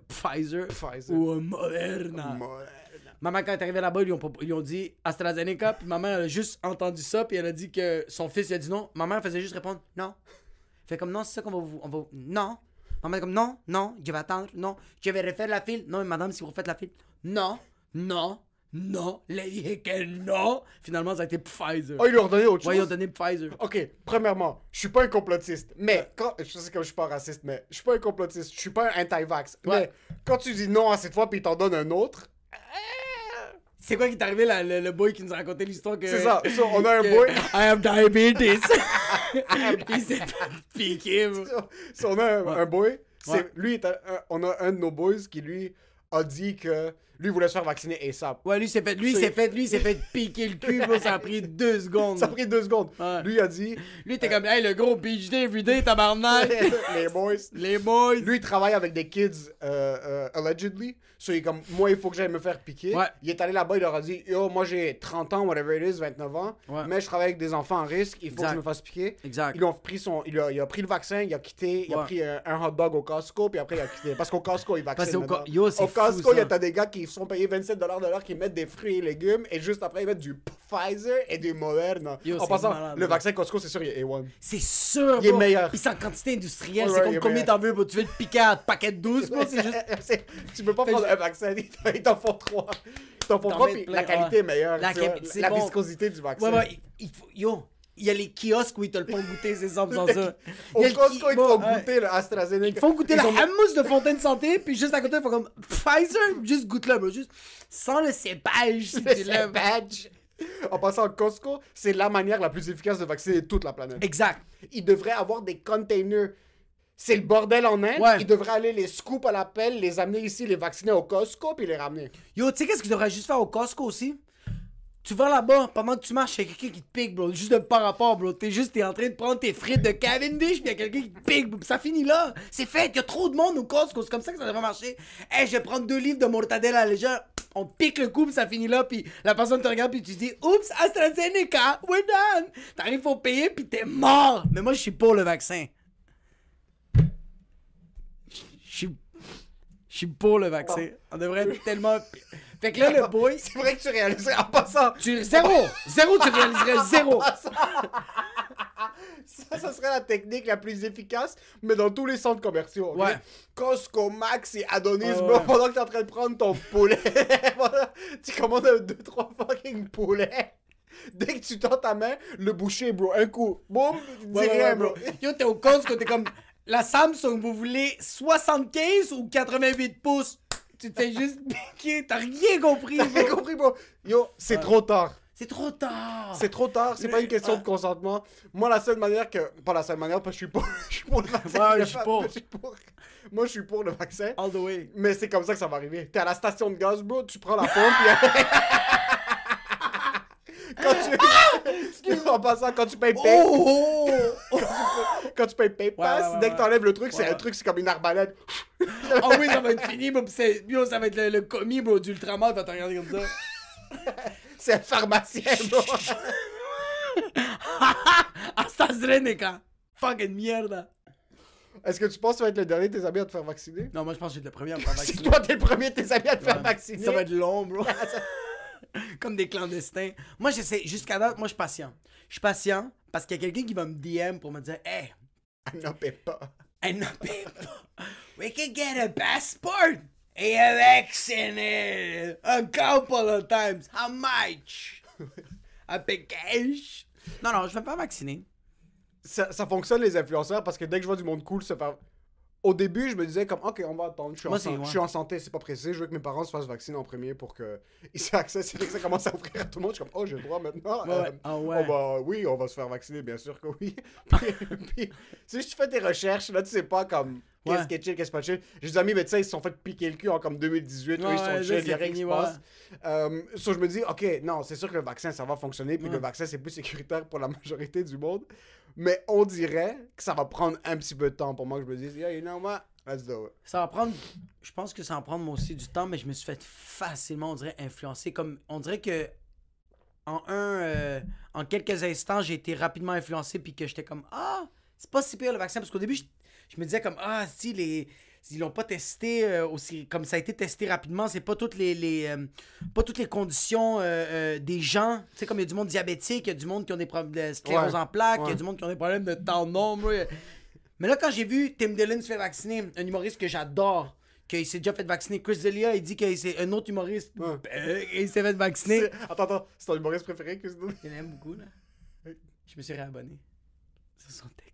Pfizer, Pfizer. ou Moderna. Maman, quand elle est arrivée là-bas, ils ont dit AstraZeneca, puis maman, elle a juste entendu ça, puis elle a dit que son fils, il a dit non. Maman, elle faisait juste répondre non. Fait comme non, c'est ça qu'on va vous. Non. Maman, est comme non, non, je vais attendre, non. Je vais refaire la file. Non, mais madame, si vous refaites la file. Non, non, non. Elle a dit que non. Finalement, ça a été Pfizer. Oh, ils lui ont donné autre chose. Ouais, ils ont donné Pfizer. Ok, premièrement, je suis pas un complotiste, mais quand. Je sais que je suis pas raciste, mais je suis pas un complotiste, je suis pas un anti-vax. Ouais. Mais quand tu dis non à cette fois, puis il t'en donne un autre. C'est quoi qui est arrivé, le boy qui nous a raconté l'histoire que... C'est ça. So, on a un que- boy. I have diabetes. Il s'est fait piquer, bro. Si on a un boy, Ouais. on a un de nos boys qui lui a dit que lui voulait se faire vacciner ASAP. Ouais, lui, il s'est fait piquer le cul, bro. Ça a pris 2 secondes. Ça a pris 2 secondes. Ouais. Lui a dit, Lui, t'es comme, hey, le gros PhD everyday, tabarnak. les boys. Les boys. Lui, il travaille avec des kids, allegedly. So, il est comme, moi, il faut que j'aille me faire piquer. Ouais. Il est allé là-bas, il leur a dit, yo, moi, j'ai 30 ans, whatever it is, 29 ans. Ouais. Mais je travaille avec des enfants en risque, il faut Exact. que je me fasse piquer. Exact. Ils ont pris il a pris le vaccin, il a quitté, il a Ouais. pris un hot dog au Costco, puis après, il a quitté. Parce qu'au Costco, ils Parce vaccinent. qu'au maintenant. Yo, c'est Au fou, Costco, il y a ça. t'as des gars qui sont payés 27$ de l'heure, qui mettent des fruits et légumes, et juste après, ils mettent du Pfizer et du Moderna. Yo, En c'est passant, malade, le ouais. vaccin Costco, c'est sûr, il est A1. C'est sûr, Il est bro. meilleur. Puis c'est en quantité industrielle. Ouais, C'est ouais, il comme est combien meilleur. t'en veux, bro. Tu veux te piquer à paquet de 12, bro. C'est juste... Tu peux pas Fait prendre que- un vaccin, ils t'en font 3. Ils t'en font T'en 3, mets puis plein, la qualité est meilleure. La tu vois, quali- c'est la bon. viscosité du vaccin. Ouais, ouais, yo, il y a les kiosques où ils te le font goûter, c'est ça, sans ça. Au Il y a le Costco, ils te font ouais. goûter le AstraZeneca. Ils te font goûter Ils la ont- hummus de Fontaine Santé, puis juste à côté, ils font comme Pfizer, juste goûte-le, bro. Juste sans le cépage, si tu C'est l'aimes. badge. En passant, Costco, c'est la manière la plus efficace de vacciner toute la planète. Exact. Ils devraient avoir des containers. C'est le bordel en Inde. Ouais. Ils devraient aller les scoop à la pelle, les amener ici, les vacciner au Costco, puis les ramener. Yo, tu sais qu'est-ce qu'ils devraient juste faire au Costco aussi? Tu vas là-bas, pendant que tu marches, il y a quelqu'un qui te pique, bro. Juste de par rapport, bro. T'es en train de prendre tes frites de Cavendish, puis il y a quelqu'un qui te pique, bro. Puis ça finit là. C'est fait. Il y a trop de monde au Costco. C'est comme ça que ça devrait marcher. Hey, je vais prendre 2 livres de mortadella légère. On pique le coup, puis ça finit là. Puis la personne te regarde, puis tu dis, oups, AstraZeneca, we're done. T'arrives pour payer, puis t'es mort. Mais moi, je suis pour le vaccin. Je suis pour le vaccin. On devrait être tellement. Fait que là, le boy. C'est vrai que tu réaliserais en passant. Zéro, tu réaliserais zéro. Ça serait la technique la plus efficace, mais dans tous les centres commerciaux. ok? Ouais. Costco, Max et Adonis, Ouais, bro, ouais. pendant que t'es en train de prendre ton poulet. Voilà, tu commandes 2-3 fucking poulets. Dès que tu tends ta main, le boucher, bro, un coup, boum, dis Ouais, rien, ouais, bro. Yo, t'es au Costco, t'es comme. La Samsung, vous voulez 75 ou 88 pouces? Tu t'es juste piqué, t'as rien compris, T'as bro. compris, bro? Yo, c'est trop tard. C'est trop tard. C'est trop tard, c'est pas une question de consentement. Moi, la seule manière que. Pas la seule manière, parce que je suis pour le vaccin. Ouais, je suis pour. Moi, je suis pour le vaccin. All the way. Mais c'est comme ça que ça va arriver. T'es à la station de gaz, bro, tu prends la pompe, puis... En passant, quand tu payes Oh! quand tu payes PayPass, ouais, dès que t'enlèves le truc, Ouais, c'est un ouais. truc, c'est comme une arbalète. Ah oui, ça va être fini, bro. Yo, ça va être le commis, bro, d'Ultraman, va te regarder comme ça. C'est un pharmacien, bro. AstraZeneca. Fucking merde. Est-ce que tu penses que tu vas être le dernier de tes amis à te faire vacciner? Non, moi, je pense que j'ai le premier à me faire Si vacciner. toi, t'es le premier de tes amis à te faire Ouais. vacciner... Ça va être long, bro. Comme des clandestins. Moi, j'essaie, jusqu'à date, moi, je suis patient. Je suis patient parce qu'il y a quelqu'un qui va me DM pour me dire, hey, Non, paie pas. we can get a passport et a vaccine a couple of times. How much? A cash? Non, non, je vais me faire vacciner. Ça fonctionne, les influenceurs, parce que dès que je vois du monde cool se faire au début, je me disais comme, ok, on va attendre. Je Moi, suis en santé, c'est pas pressé. Je veux que mes parents se fassent vacciner en premier pour qu'ils aient accès. C'est que ça commence à offrir à tout le monde. Je suis comme, oh, j'ai le droit maintenant. Oui, on va se faire vacciner, bien sûr que oui. puis, si je fais des recherches, là, tu sais pas comme, qu'est-ce qui est chill, qu'est-ce qui est pas chill. J'ai des amis médecins, ils se sont fait piquer le cul en comme 2018. Eux, ils sont chill, il y a rien qui se passe. Je me dis, ok, non, c'est sûr que le vaccin, ça va fonctionner. Puis le vaccin, c'est plus sécuritaire pour la majorité du monde. Mais on dirait que ça va prendre un petit peu de temps pour moi que je me dise, yeah, you know what, let's do it. Ça va prendre, je pense que ça va prendre moi aussi du temps, mais je me suis fait facilement, on dirait, influencer. Comme, on dirait que en quelques instants, j'ai été rapidement influencé, puis que j'étais comme, ah, c'est pas si pire le vaccin. Parce qu'au début, je me disais comme, ah, si ils l'ont pas testé aussi, comme ça a été testé rapidement, c'est pas toutes pas toutes les conditions des gens. Tu sais, comme il y a du monde diabétique, il y a du monde qui ont des problèmes de sclérose en plaques, il y a du monde qui ont des problèmes de temps de nombre. Mais là, quand j'ai vu Tim Dillon se faire vacciner, un humoriste que j'adore, qu'il s'est déjà fait vacciner, Chris D'Elia, il dit que c'est un autre humoriste, il s'est fait vacciner. Attends, c'est ton humoriste préféré, Chris D'Elia? Il aime beaucoup, là. Je me suis réabonné. C'est son TikTok.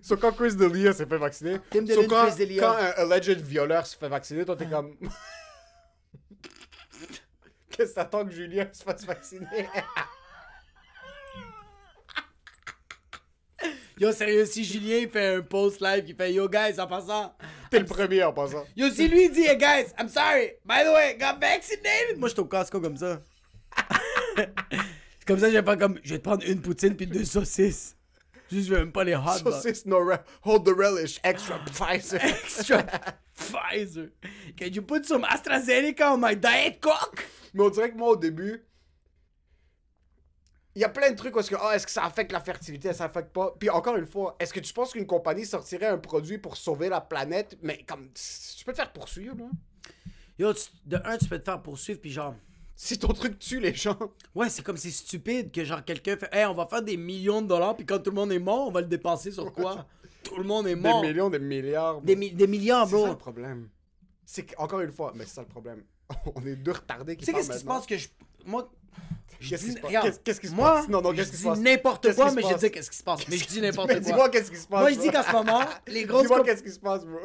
So, quand Chris D'Elia s'est fait vacciner, Tim Dillon, Chris D'Elia. Quand un alleged violeur se fait vacciner, toi t'es comme... Qu'est-ce que t'attends que Julien se fasse vacciner? Yo, sérieux, si Julien il fait un post live qui fait Yo, guys, en passant. T'es le premier en passant. Yo, si lui il dit Hey, guys, I'm sorry, by the way, got vaccinated. Moi, je suis au Costco comme ça. Comme ça, je vais pas comme. Je vais te prendre une poutine puis 2 saucisses. Juste, je veux même pas les hot dogs. Saucisse, hold the relish, extra Pfizer. Extra Pfizer. Can you put some AstraZeneca on my diet coke? Mais on dirait que moi, au début, il y a plein de trucs où est-ce que ça affecte la fertilité, ça affecte pas. Puis encore une fois, est-ce que tu penses qu'une compagnie sortirait un produit pour sauver la planète? Mais comme, tu peux te faire poursuivre, là. Yo, tu peux te faire poursuivre, puis genre... Si ton truc tue les gens. Ouais, c'est comme c'est stupide que genre quelqu'un fait Hey, on va faire des millions de dollars, puis quand tout le monde est mort, on va le dépenser sur quoi? Tout le monde est mort. Des millions, des milliards. Des milliards, bro. C'est ça le problème. C'est encore une fois, mais c'est ça le problème. On est deux retardés qui Tu sais parlent qu'est-ce qui se maintenant. passe que je... Moi... Qu'est-ce qui se passe? Regarde, Qu'est-ce qui se moi, passe? Non, je qu'est-ce qui se passe? dis n'importe Qu'est-ce quoi, qui se mais je passe? dis qu'est-ce qui se passe. Mais je dis n'importe Mais quoi. dis-moi qu'est-ce qui se passe. Moi, je bro. dis qu'en ce moment, les grosses Dis-moi qu'est-ce qui se passe, bro.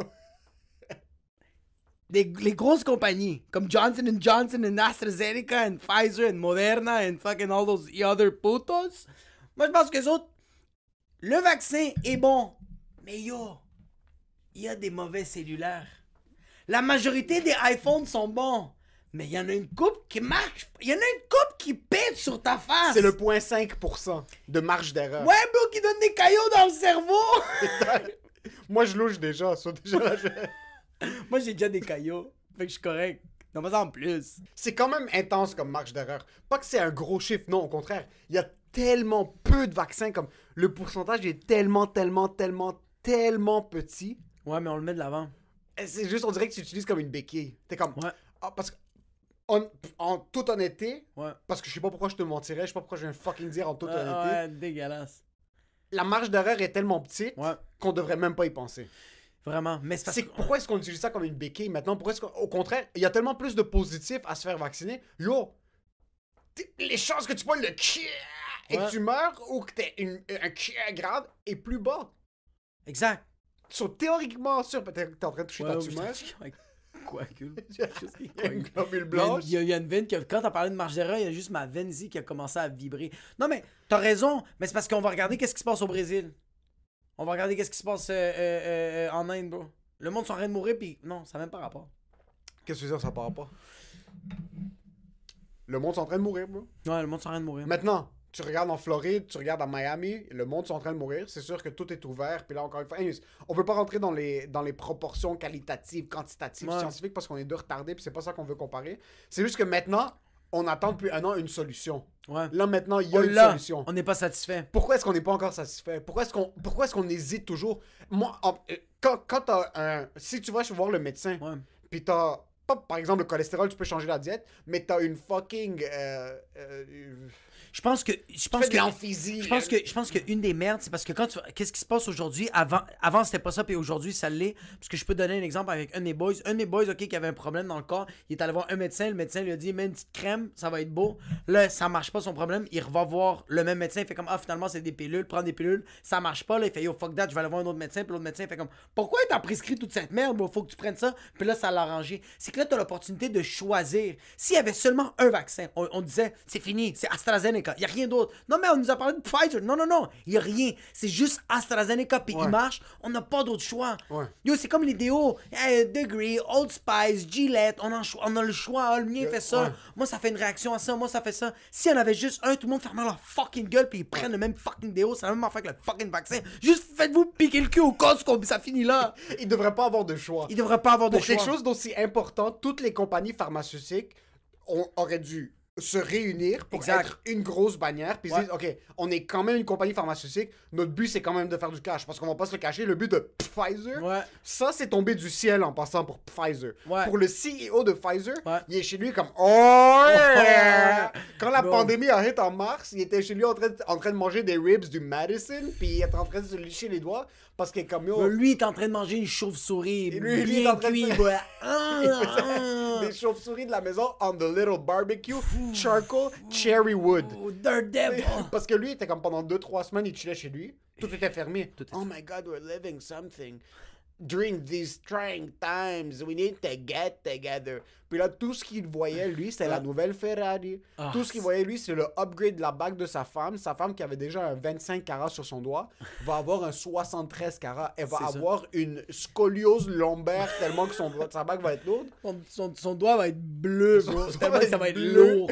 les grosses compagnies comme Johnson Johnson and AstraZeneca and Pfizer and Moderna and fucking all those other putos, moi je pense que les autres, le vaccin est bon, mais yo, il y a des mauvais cellulaires. La majorité des iPhones sont bons, mais il y en a une couple qui marche, il y en a une couple qui pète sur ta face. C'est le 0.5% de marge d'erreur. Ouais, bro, qui donne des caillots dans le cerveau. Moi, je louche déjà. Déjà là, Moi, j'ai déjà des caillots. Fait que je suis correct. Non, pas en plus. C'est quand même intense comme marge d'erreur. Pas que c'est un gros chiffre, non, au contraire. Il y a tellement peu de vaccins, comme le pourcentage est tellement petit. Ouais, mais on le met de l'avant. C'est juste, on dirait que tu utilises comme une béquille. T'es comme... Ouais. Ah, parce que, en toute honnêteté, Ouais. parce que je sais pas pourquoi je te mentirais, je sais pas pourquoi je viens fucking dire en toute honnêteté, Ouais, dégueulasse. la marge d'erreur est tellement petite Ouais. qu'on devrait même pas y penser. Vraiment. Mais c'est parce que... Pourquoi est-ce qu'on utilise ça comme une béquille maintenant? Pourquoi est-ce qu'au contraire, il y a tellement plus de positifs à se faire vacciner. Yo, les chances que tu prennes le et que tu meurs ou que t'aies un grave est plus bas. Exact. So, théoriquement sûr, peut-être t'es en train de toucher ta tumeur. Coagule. Il y a une globule blanche. Il y a une veine qui... Quand t'as parlé de marge d'erreur, il y a juste ma veine ici qui a commencé à vibrer. Non, mais t'as raison. Mais c'est parce qu'on va regarder qu'est-ce qui se passe au Brésil. On va regarder qu'est-ce qui se passe en Inde, bro. Le monde sont en train de mourir, puis non, ça n'a même pas rapport. Qu'est-ce que tu veux dire, ça part pas? Le monde est en train de mourir, bro. Ouais, le monde sont en train de mourir. Maintenant, tu regardes en Floride, tu regardes à Miami, le monde est en train de mourir. C'est sûr que tout est ouvert. Puis là, encore une fois, anyways, on veut pas rentrer dans les proportions qualitatives, quantitatives, scientifiques, parce qu'on est deux retardés, puis c'est pas ça qu'on veut comparer. C'est juste que maintenant, on attend depuis un an une solution. Ouais. Là, maintenant, il y a une solution. On n'est pas satisfait. Pourquoi est-ce qu'on n'est pas encore satisfait? Pourquoi est-ce qu'on hésite toujours? Moi, quand t'as un... Si tu vas voir le médecin, Ouais. puis t'as... Pas, par exemple, le cholestérol, tu peux changer la diète, mais t'as une fucking... Je pense que de l'emphysie. je pense que une des merdes, c'est parce que qu'est-ce qui se passe aujourd'hui, avant c'était pas ça, puis aujourd'hui ça l'est. Parce que je peux donner un exemple avec un de mes boys, ok, qui avait un problème dans le corps, il est allé voir un médecin, le médecin lui a dit, mets une petite crème, ça va être beau. Là, ça marche pas son problème, il va voir le même médecin, il fait comme, ah, finalement c'est des pilules, prends des pilules, ça marche pas, là, il fait, yo, fuck that, je vais aller voir un autre médecin, puis l'autre médecin il fait comme, pourquoi t'as prescrit toute cette merde, bro? Faut que tu prennes ça, puis là, ça l'a arrangé. C'est que là, t'as l'opportunité de choisir. S'il y avait seulement un vaccin, on disait, c'est fini, c'est AstraZeneca, il y a rien d'autre. Non, mais on nous a parlé de Pfizer. Non, il y a rien. C'est juste AstraZeneca, puis il marche. On n'a pas d'autre choix. Ouais. Yo, c'est comme les déos. Degree, Old Spice, Gillette, on a le choix. Ah, le mien fait ça. Ouais. Moi, ça fait une réaction à ça. Moi, ça fait ça. Si on avait juste un, tout le monde fermait leur fucking gueule, puis ils prennent le même fucking déo, c'est la même affaire que le fucking vaccin. Juste faites-vous piquer le cul au Costco, puis ça finit là. Il devrait pas avoir de choix. Il devrait pas avoir de Pour choix. quelque chose d'aussi important, toutes les compagnies pharmaceutiques auraient dû se réunir pour Exact. être une grosse bannière puis se Ouais. dire, OK, on est quand même une compagnie pharmaceutique, notre but c'est quand même de faire du cash parce qu'on va pas se le cacher, le but de Pfizer, Ouais. ça c'est tombé du ciel en passant pour Pfizer. Ouais. Pour le CEO de Pfizer, Ouais. il est chez lui comme oh yeah! Quand la Bro. pandémie a hit en mars, il était chez lui en train de manger des ribs du Madison puis il était en train de se licher les doigts parce que comme yo, Lui, il est en train de manger une chauve-souris Et lui, il est bien en train de cuit, faire- boy. il faisait des chauves-souris de la maison on the little barbecue, charcoal, cherry wood. Oh, Daredevil. Parce que lui, il était comme pendant 2-3 semaines, il chillait chez lui. Tout était fermé. Tout est Oh my god, we're living something. During these trying times, we need to get together. Puis là, tout ce qu'il voyait, lui, c'était la nouvelle Ferrari. Ah, Tout ce qu'il voyait, lui, c'est le upgrade de la bague de sa femme. Sa femme, qui avait déjà un 25 carats sur son doigt, va avoir un 73 carats. Elle va C'est ça. avoir une scoliose lombaire tellement que sa bague va être lourde. Son doigt va être bleu, bro. Son Tellement doigt que ça va être bleu. lourd.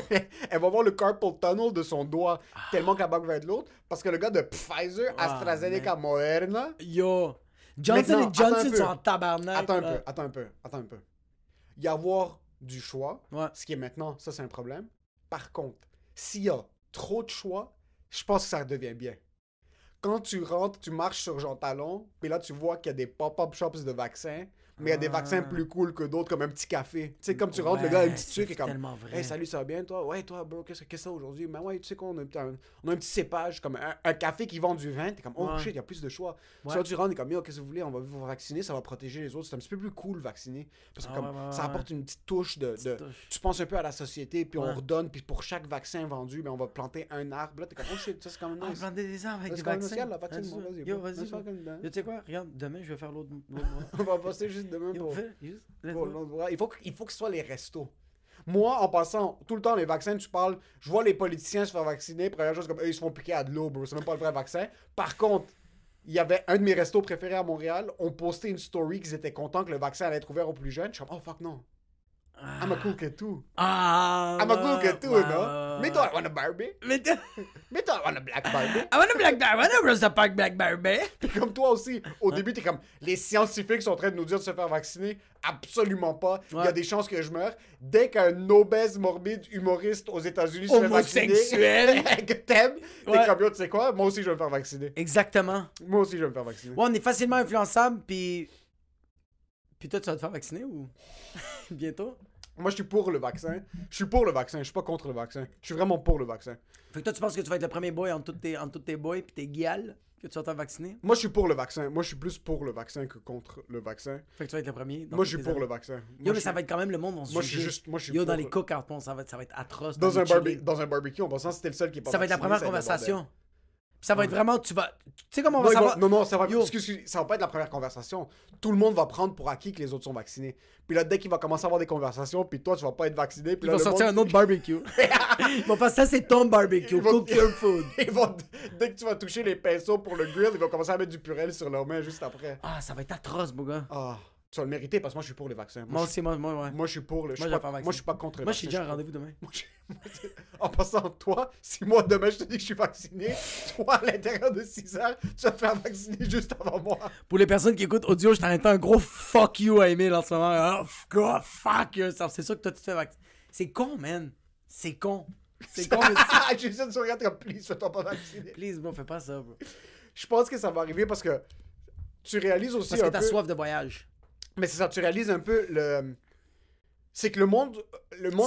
Elle va voir le carpal tunnel de son doigt tellement que la bague va être lourde. Parce que le gars de Pfizer, Ah, AstraZeneca, Moderna... Yo. Johnson Maintenant, et Johnson attends un peu. sont en tabarnak. Attends là. un peu. Y avoir du choix, Ouais. ce qui est maintenant, ça c'est un problème. Par contre, s'il y a trop de choix, je pense que ça devient bien. Quand tu rentres, tu marches sur Jean Talon, puis là tu vois qu'il y a des pop-up shops de vaccins, mais il y a des vaccins plus cool que d'autres, comme un petit café. Tu sais, comme tu rentres, le gars a une petite sucre et comme tellement vrai. Hey, salut, ça va bien, toi? Ouais, toi, bro, qu'est-ce que c'est aujourd'hui? Ben ouais, tu sais quoi, on a un petit cépage, comme un café qui vend du vin. T'es comme, oh Ouais. shit, il y a plus de choix. Ouais. Soit tu rentres, t'es comme, yo, qu'est-ce que vous voulez? On va vous vacciner, ça va protéger les autres. C'est un petit peu plus cool, vacciner. Parce que Ah, comme, ouais, ça apporte une petite touche de. touche. Tu penses un peu à la société, puis Ouais. on redonne, puis pour chaque vaccin vendu, ben on va planter un arbre. Là, t'es comme, oh shit, ça c'est quand même Ah, nice. planter des arbres avec C'est des quand même vaccins. social, la vaccine, Vas-y. bon, vas-y, Yo, bro. vas-y. Laisse faire bro. comme dedans. Yo, tu sais quoi? Regarde, demain, je vais faire l'autre bras. On va passer juste demain Yo, pour. fais, juste, let's Pour go. l'autre bras. Il faut que ce soit les restos. Moi, en passant, tout le temps, les vaccins, tu parles, je vois les politiciens se faire vacciner, première chose comme, ils se font piquer à de l'eau, bro, c'est même pas le vrai vaccin. Par contre, il y avait un de mes restos préférés à Montréal, on postait une story qu'ils étaient contents que le vaccin allait être ouvert aux plus jeunes. Je suis comme, oh fuck non. I'm a cool kid too. Ah! I'm a cool kid too, ouais, non? ouais, Mais toi, I want a Barbie. Mais toi, Mais toi, I want a Black Barbie. I want a Black Bear, I want a Rosa Park Black Barbie. Puis comme toi aussi, au début, t'es comme, les scientifiques sont en train de nous dire de se faire vacciner. Absolument pas. Il y a Ouais. des chances que je meure. Dès qu'un obèse morbide humoriste aux États-Unis se fait vacciner, Homosexuel. que t'aimes, t'es Ouais. comme, yo, tu sais quoi? Moi aussi, je vais me faire vacciner. Exactement. Moi aussi, je vais me faire vacciner. Ouais, on est facilement influençable, puis. Puis toi, tu vas te faire vacciner ou. Bientôt? Moi, je suis pour le vaccin. Je suis pour le vaccin. Je suis pas contre le vaccin. Je suis vraiment pour le vaccin. Fait que toi, tu penses que tu vas être le premier boy entre tous tes boys puis tes guiales que tu vas te faire vacciner? Moi, je suis pour le vaccin. Moi, je suis plus pour le vaccin que contre le vaccin. Fait que tu vas être le premier. dans Moi, je toutes suis tes pour le amis. vaccin. Yo, Moi, mais je ça suis- va être quand même le monde, on se Moi, je suis juger. juste. Moi, je suis Yo, dans pour les le- cookouts, bon, ça va être atroce. Dans les un, chili. dans un barbecue, en passant, c'était le seul qui est pas Ça va être la vacciné, première ça va être le bordel. conversation. Puis ça va être vraiment, tu vas. Tu sais comment on Non, va ils savoir? vont- non, non, ça va, Yo. excuse, ça va pas être la première conversation. Tout le monde va prendre pour acquis que les autres sont vaccinés. Puis là, dès qu'il va commencer à avoir des conversations, puis toi, tu vas pas être vacciné. Puis Ils là, vont le sortir monde- un autre barbecue. Ils vont faire ça, c'est ton barbecue. Ils vont- Cook your food. Ils vont- dès que tu vas toucher les pinceaux pour le grill, ils vont commencer à mettre du purel sur leurs mains juste après. Ah, ça va être atroce, mon gars. Ah, tu vas le mériter parce que moi, je suis pour les vaccins. Moi aussi, moi, ouais. Moi, je suis pour le. Je Moi, suis je vais pas- faire vacciner. moi, je suis pas contre les Moi, j'ai vaccins. déjà un rendez-vous demain. En passant, toi, si moi demain je te dis que je suis vacciné, toi à l'intérieur de 6 heures, tu vas te faire vacciner juste avant moi. Pour les personnes qui écoutent audio, je t'en ai un gros fuck you à Emile en ce moment. Oh, fuck yourself. C'est sûr que toi, tu te fais vacciner. C'est con, man. C'est con. C'est con, mais c'est- J'ai essayé de se regarder comme, please, fais-toi pas vacciner. Please, bro, fais pas ça, bro. Je pense que ça va arriver parce que tu réalises aussi Parce que un t'as peu. soif de voyage. Mais c'est ça, tu réalises un peu le. C'est que le monde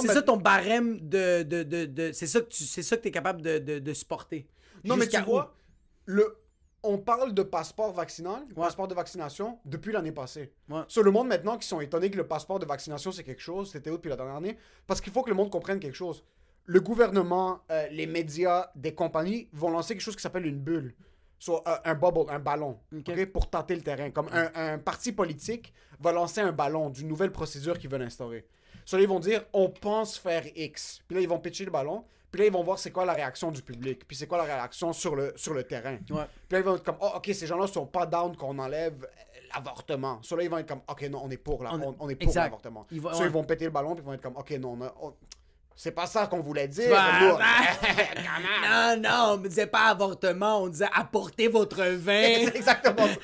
C'est ça ton barème c'est ça que t'es capable de supporter. Non, mais tu Jusqu'à où? vois, on parle de passeport vaccinal, passeport de vaccination, depuis l'année passée. Ouais. Sur le monde maintenant qui sont étonnés que le passeport de vaccination c'est quelque chose, c'était où depuis la dernière année? Parce qu'il faut que le monde comprenne quelque chose. Le gouvernement, les médias, des compagnies vont lancer quelque chose qui s'appelle une bulle. Un bubble, un ballon, ok, pour tâter le terrain. Comme un parti politique va lancer un ballon d'une nouvelle procédure qu'ils veulent instaurer. So, là, ils vont dire, on pense faire X. Puis là, ils vont pitcher le ballon. Puis là, ils vont voir c'est quoi la réaction du public. Puis c'est quoi la réaction sur le terrain. Ouais. Puis là, ils vont être comme, oh, ok, ces gens-là sont pas down qu'on enlève l'avortement. So, là, ils vont être comme, ok, non, on est pour Exact. l'avortement. Ils Ils vont- vont péter le ballon. Puis ils vont être comme, ok, non, c'est pas ça qu'on voulait dire. Bah, Nous, non, on me disait pas avortement, on disait apportez votre vin. c'est exactement ça.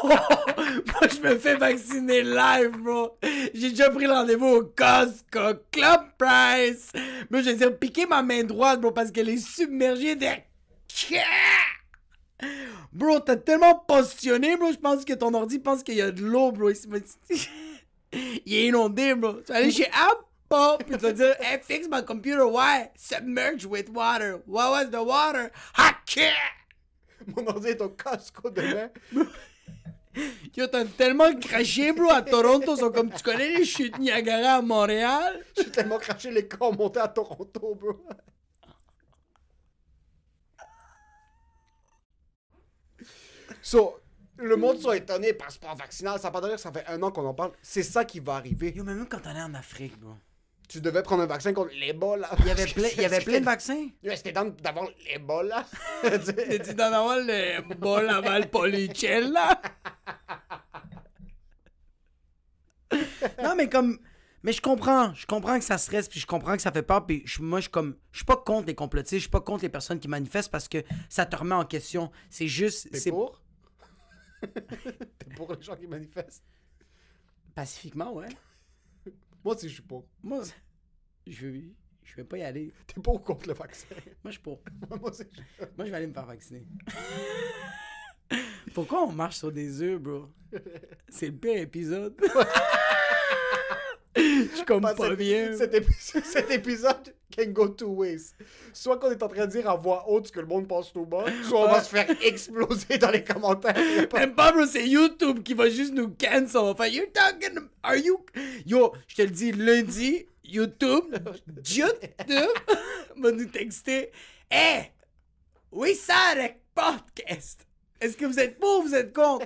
Moi, je me fais vacciner live, bro. J'ai déjà pris rendez-vous au Costco, Club Price. Mais je veux dire, piquer ma main droite, bro, parce qu'elle est submergée de... Bro, t'as tellement positionné, bro, je pense que ton ordi pense qu'il y a de l'eau, bro. Il est inondé, bro. Tu vas aller chez Apple, puis tu vas dire, hey, fix my computer, why? Submerged with water. What was the water? Hack! Mon ordi est au Costco demain. Yo, t'as tellement craché, bro, à Toronto. Sont comme, tu connais les chutes Niagara à Montréal? J'ai tellement craché les corps montés à Toronto, bro. So, le monde soit étonné, passeport vaccinal, ça n'a pas d'ailleurs que ça fait 1 an qu'on en parle. C'est ça qui va arriver. Yo, mais même quand t'allais en Afrique, bro. Tu devais prendre un vaccin contre l'Ebola. Il y avait plein de vaccins. Yo, c'était temps d'avoir l'Ebola. T'es-tu d'en avoir le bol à Valpolicella? Non, mais comme... Mais je comprends que ça stresse, puis je comprends que ça fait peur, puis moi, je suis pas contre les complotistes, je suis pas contre les personnes qui manifestent parce que ça te remet en question. C'est juste... T'es pour? T'es pour les gens qui manifestent? Pacifiquement, ouais. Moi aussi, je suis pour. Moi, je vais pas y aller. T'es pour ou contre le vaccin? Moi, je suis pour. Moi aussi, Moi, je vais aller me faire vacciner. Pourquoi on marche sur des œufs, bro? C'est le pire épisode. Je suis comme pas bien. Cet épisode can go two ways. Soit qu'on est en train de dire à voix haute ce que le monde pense tout bas, soit on va se faire exploser dans les commentaires. Même pas, bro, c'est YouTube qui va juste nous cancel. Enfin, you're talking... Are you... Yo, je te le dis, lundi, YouTube va nous texter. Hey! We saw the podcast! Est-ce que vous êtes pour ou vous êtes contre?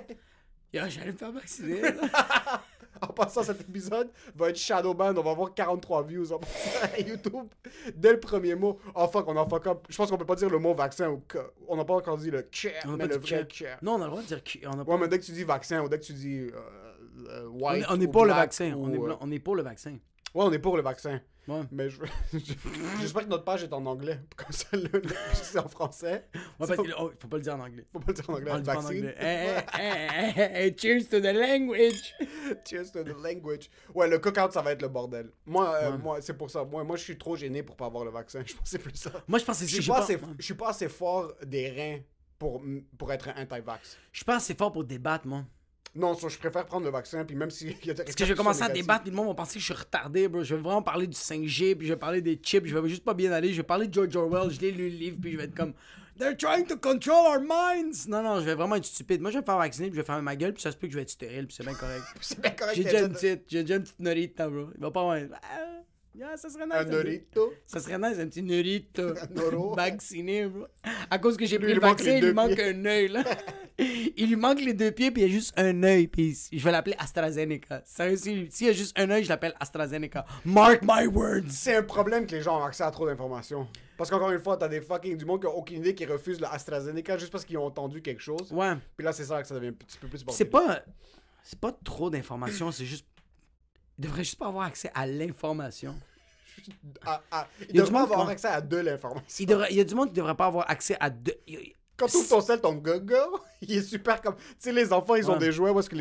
Yo, j'allais me faire vacciner. En passant, cet épisode va être shadowban. On va avoir 43 views en passant à YouTube dès le premier mot. Oh fuck, on en fuck up. Je pense qu'on peut pas dire le mot vaccin ou que. On n'a pas encore dit le mais le vrai Non, on a le droit de dire Ouais, mais dès que tu dis vaccin ou dès que tu dis white. on est ou pour le black vaccin. ou, On est pour le vaccin. Ouais, on est pour le vaccin. Ouais. Mais j'espère que notre page est en anglais. Comme ça, c'est en français. Ouais, parce que faut pas le dire en anglais. Faut pas le dire en anglais. On le dit pas en Vaccine. anglais. Hey, cheers to the language. Cheers to the language. Ouais, le cookout, ça va être le bordel. Moi, Ouais. moi c'est pour ça. Moi, je suis trop gêné pour pas avoir le vaccin. Je pense que c'est plus ça. Moi, je pense que Je suis pas assez fort des reins pour être anti-vax. Je suis pas assez fort pour débattre, moi. Non, je préfère prendre le vaccin, puis même si il y a des Parce que je vais commencer à débattre, puis le monde va penser que je suis retardé, bro. Je vais vraiment parler du 5G, puis je vais parler des chips, je vais juste pas bien aller. Je vais parler de George Orwell, je l'ai lu le livre, puis je vais être comme They're trying to control our minds! Non, je vais vraiment être stupide. Moi, je vais me faire vacciner, puis je vais fermer ma gueule, puis ça se peut que je vais être stérile, puis c'est bien correct. C'est bien correct. J'ai déjà une petite norita, bro. Il va pas avoir ça serait nice. Un Dorito. Ça serait nice, un petit norita. Un Noro. Vacciné, bro. À cause que j'ai Lui, pris il le manque vaccin, les il deux lui manque pieds. un œil, là. Il lui manque les 2 pieds, puis il y a juste un œil, puis je vais l'appeler AstraZeneca. S'il y a juste un œil, je l'appelle AstraZeneca. Mark my words! C'est un problème que les gens ont accès à trop d'informations. Parce qu'encore une fois, t'as des fucking du monde qui ont aucune idée qui refusent le AstraZeneca juste parce qu'ils ont entendu quelque chose. Ouais. Puis là, c'est ça que ça devient un petit peu plus C'est pas trop d'informations, c'est juste... Il devrait juste pas avoir accès à l'information. Il y a du devrait monde avoir qui- accès à de l'information. Il y a du monde qui devrait pas avoir accès à Quand tu ouvres ton sel, ton go-go, il est super comme... Tu sais, les enfants, ils ont des jouets où est-ce que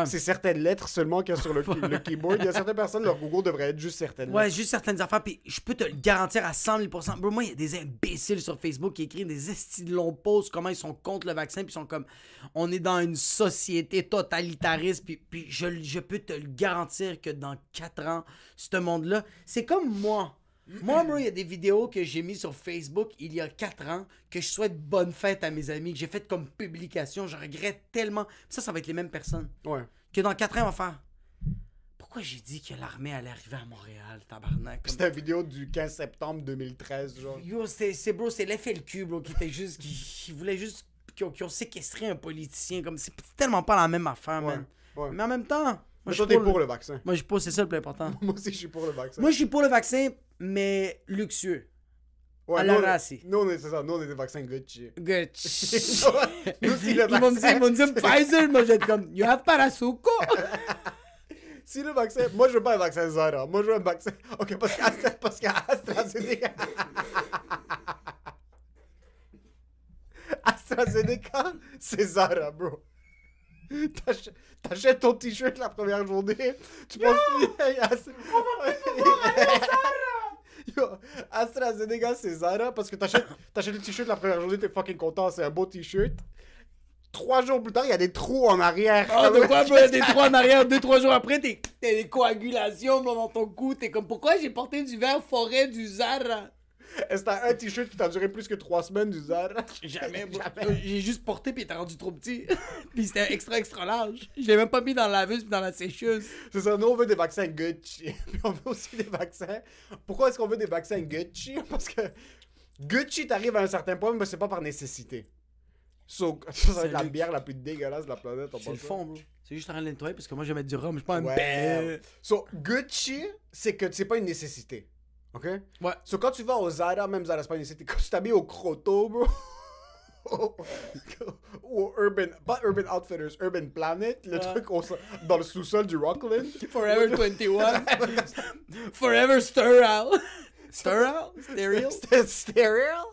c'est certaines lettres seulement qu'il y a sur le keyboard. Il y a certaines personnes, leur Google devrait être juste certaines lettres. Ouais, juste certaines affaires. Puis je peux te le garantir à 100 000 %. Bro, moi, il y a des imbéciles sur Facebook qui écrivent des estis de longs posts, comment ils sont contre le vaccin, puis ils sont comme, on est dans une société totalitariste, puis je peux te le garantir que dans 4 ans, ce monde-là, c'est comme moi. Moi, bro, il y a des vidéos que j'ai mis sur Facebook il y a 4 ans que je souhaite bonne fête à mes amis, que j'ai fait comme publication. Je regrette tellement. Ça va être les mêmes personnes. Ouais. Que dans 4 ans, on va faire. Pourquoi j'ai dit que l'armée allait arriver à Montréal, tabarnak? Comme... C'était une vidéo du 15 septembre 2013, genre. Yo, c'est l'FLQ, bro, qui était juste. Qui voulait juste. Qui ont séquestré un politicien. Comme c'est tellement pas la même affaire, man. Ouais. Mais en même temps. Moi, toi, t'es pour le vaccin. Moi, je pense c'est ça le plus important. Moi aussi, je suis pour le vaccin. Moi, je suis pour le vaccin, mais luxueux. Ouais, à la racie. Nous, on est des vaccins Gucci. Gucci. Nous aussi, le Ils vont me dire Pfizer, moi, je vais être comme, you have Parasuco. Si le vaccin... Moi, je veux pas un vaccin Zara. Moi, je veux un vaccin... OK, parce qu'AstraZeneca... AstraZeneca, c'est Zara, bro. T'achètes ton t-shirt la première journée, tu penses... Yo, AstraZeneca, c'est Zara, parce que t'achètes le t-shirt la première journée, t'es fucking content, c'est un beau t-shirt. 3 jours plus tard, il y a des trous en arrière. Oh, de quoi, bro? Des trous en arrière. 2-3 jours après, t'as des coagulations bro, dans ton cou. T'es comme, pourquoi j'ai porté du verre forêt du Zara? Est-ce que t'as un t-shirt qui t'a duré plus que 3 semaines du Zara? Jamais, bro. J'ai juste porté puis il était rendu trop petit. Puis c'était extra large. Je l'ai même pas mis dans la laveuse puis dans la sécheuse. C'est ça, nous on veut des vaccins Gucci. Puis on veut aussi des vaccins. Pourquoi est-ce qu'on veut des vaccins Gucci? Parce que Gucci t'arrive à un certain point, mais c'est pas par nécessité. So, ça va être la bière la plus dégueulasse de la planète. C'est le fond, bro. C'est juste en train de nettoyer parce que moi je vais mettre du rhum. Je suis pas un ouais. So, Gucci, c'est que c'est pas une nécessité. OK? Ouais. So, quand tu vas au Zara, même Zara, c'est pas une nécessité. Quand tu t'habilles au Croto, bro. Ou Urban, pas Urban Outfitters, Urban Planet, le truc dans le sous-sol du Rockland. Forever 21. Forever Sterile. Sterile? Sterile?